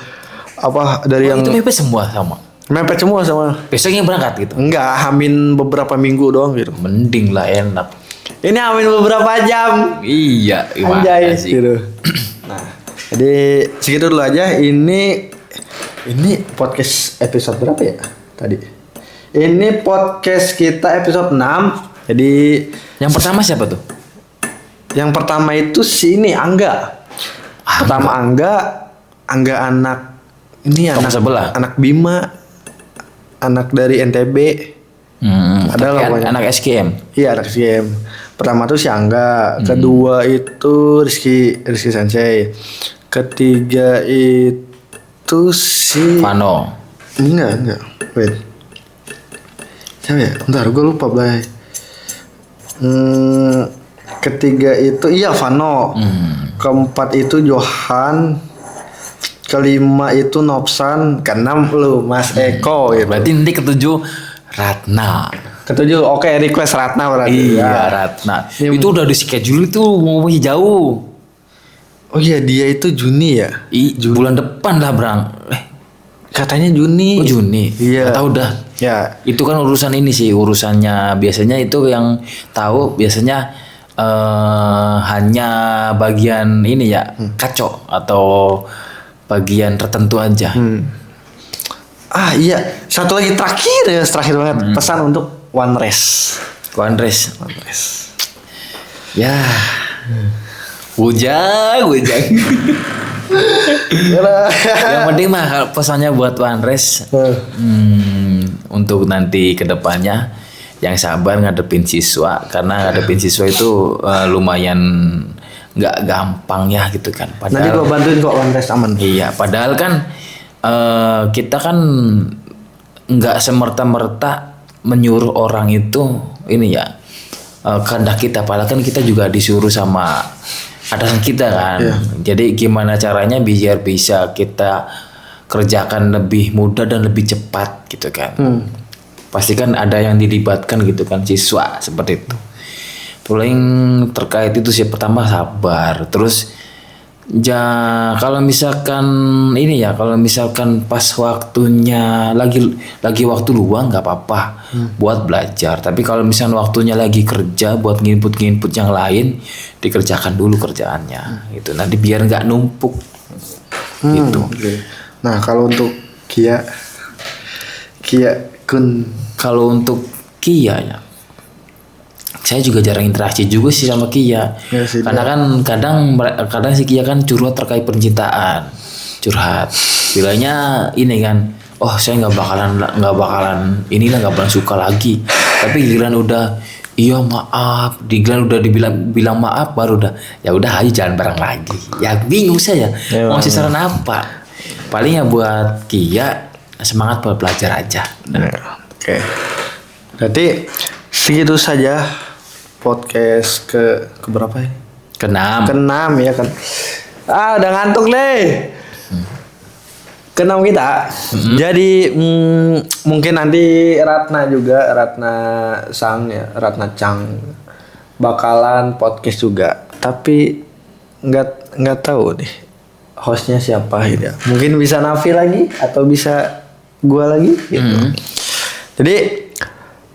S1: dari yang
S2: itu mepet semua sama.
S1: Mepet semua sama.
S2: Besoknya berangkat gitu.
S1: Enggak, hamin beberapa minggu doang gitu.
S2: Mending lah enak.
S1: Ini hamin beberapa jam.
S2: Iya,
S1: Anjay gitu. Nah, jadi segitu dulu aja. Ini podcast episode berapa ya tadi? Ini podcast kita episode 6. Jadi
S2: yang pertama siapa tuh?
S1: Yang pertama itu ini Angga. Pertama Angga anak ini
S2: Tong
S1: anak
S2: sebelah.
S1: Anak Bima. Anak dari NTB. Adalah
S2: anak SKM.
S1: Iya, anak SKM. Pertama tuh si Angga, kedua itu Rizky Sensei. Ketiga itu si
S2: Pano.
S1: Enggak. Wait. Siapa ya? Bentar, gue lupa, Blay. Ketiga itu Vano. Keempat itu Johan. Kelima itu Nopsan. Keenam lu Mas Eko gitu.
S2: Berarti nanti ketujuh Ratna.
S1: Ketujuh oke, request Ratna berarti.
S2: Iya, Ratna. Itu udah di schedule itu mau jauh.
S1: Oh iya, dia itu Juni ya?
S2: Bulan depan lah, Brang.
S1: Katanya Juni.
S2: Oh Juni.
S1: Iya.
S2: Nggak tahu dah.
S1: Ya.
S2: Itu kan urusan ini sih, urusannya biasanya itu yang tahu biasanya hanya bagian ini ya, kacok atau bagian tertentu aja.
S1: Ah iya, satu lagi terakhir banget, pesan untuk One Race.
S2: One Race. Ya. Bujang. Yang penting mah pesannya buat One Race. Untuk nanti kedepannya yang sabar ngadepin siswa, karena ngadepin siswa itu lumayan nggak gampang ya gitu kan.
S1: Nanti gua bantuin kok One Race aman.
S2: Iya, padahal kan kita kan nggak semerta-merta menyuruh orang itu ini ya kehendak kita, padahal kan kita juga disuruh sama atasan kita kan. Jadi gimana caranya biar bisa kita kerjakan lebih mudah dan lebih cepat gitu kan. Pasti kan ada yang dilibatkan gitu kan, siswa seperti itu. Paling terkait itu sih, pertama sabar, terus kalau misalkan ini ya, kalau misalkan pas waktunya lagi waktu luang nggak apa-apa buat belajar. Tapi kalau misalkan waktunya lagi kerja buat nginput yang lain, dikerjakan dulu kerjaannya. Itu nanti biar nggak numpuk. Gitu.
S1: Okay. Nah kalau untuk Kia Kun,
S2: kalau untuk Kia ya, saya juga jarang interaksi juga sih sama Kia.
S1: Ya, sih,
S2: karena kan kadang si Kia kan curhat terkait percintaan, bilangnya ini kan, oh saya nggak bakalan inilah, nggak bakalan suka lagi. Tapi giliran udah iya maaf, giliran udah bilang maaf, baru udah ya udah ayo jalan bareng lagi. Ya bingung saya mau kasih saran apa. Paling ya buat Kia semangat buat belajar aja.
S1: Oke. Berarti segitu saja podcast ke berapa ya? Keenam ya kan. Udah ngantuk deh. Keenam kita. Jadi mungkin nanti Ratna Chang bakalan podcast juga. Tapi nggak tahu deh hostnya siapa gitu. Mungkin bisa Nafi lagi atau bisa gua lagi gitu. Jadi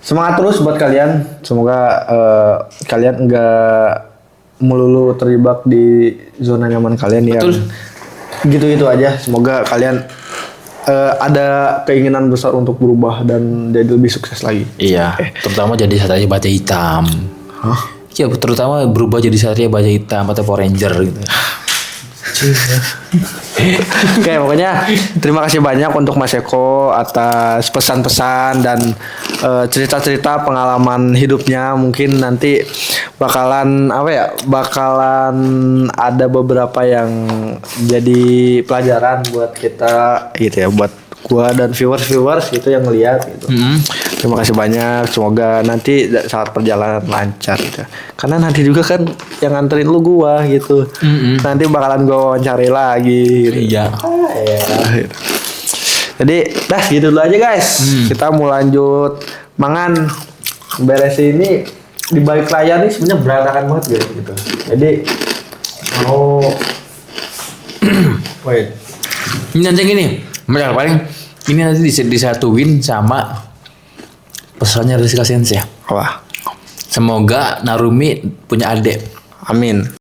S1: semangat terus buat kalian. Semoga kalian enggak melulu terjebak di zona nyaman kalian. Betul. Yang gitu-gitu aja. Semoga kalian ada keinginan besar untuk berubah dan jadi lebih sukses lagi.
S2: Iya. Terutama jadi satria baja hitam.
S1: Hah?
S2: Ya terutama berubah jadi satria baja hitam atau Power Ranger gitu.
S1: Oke, pokoknya terima kasih banyak untuk Mas Eko atas pesan-pesan dan cerita-cerita pengalaman hidupnya. Mungkin nanti bakalan ada beberapa yang jadi pelajaran buat kita gitu ya, buat gua dan viewers gitu yang ngeliat gitu. Terima kasih banyak. Semoga nanti saat perjalanan lancar gitu. Karena nanti juga kan yang nganterin lu gua gitu. Nanti bakalan gua wawancari lagi gitu.
S2: Iya.
S1: Gitu. Jadi gitu dulu aja guys. Kita mau lanjut mangan. Beres ini di balik layar nih sebenarnya berantakan banget gitu. Jadi mau wait.
S2: Ini nanti gini, paling ini nanti disatuin sama pesannya Rizka Sensei.
S1: Wah.
S2: Semoga Narumi punya adik.
S1: Amin.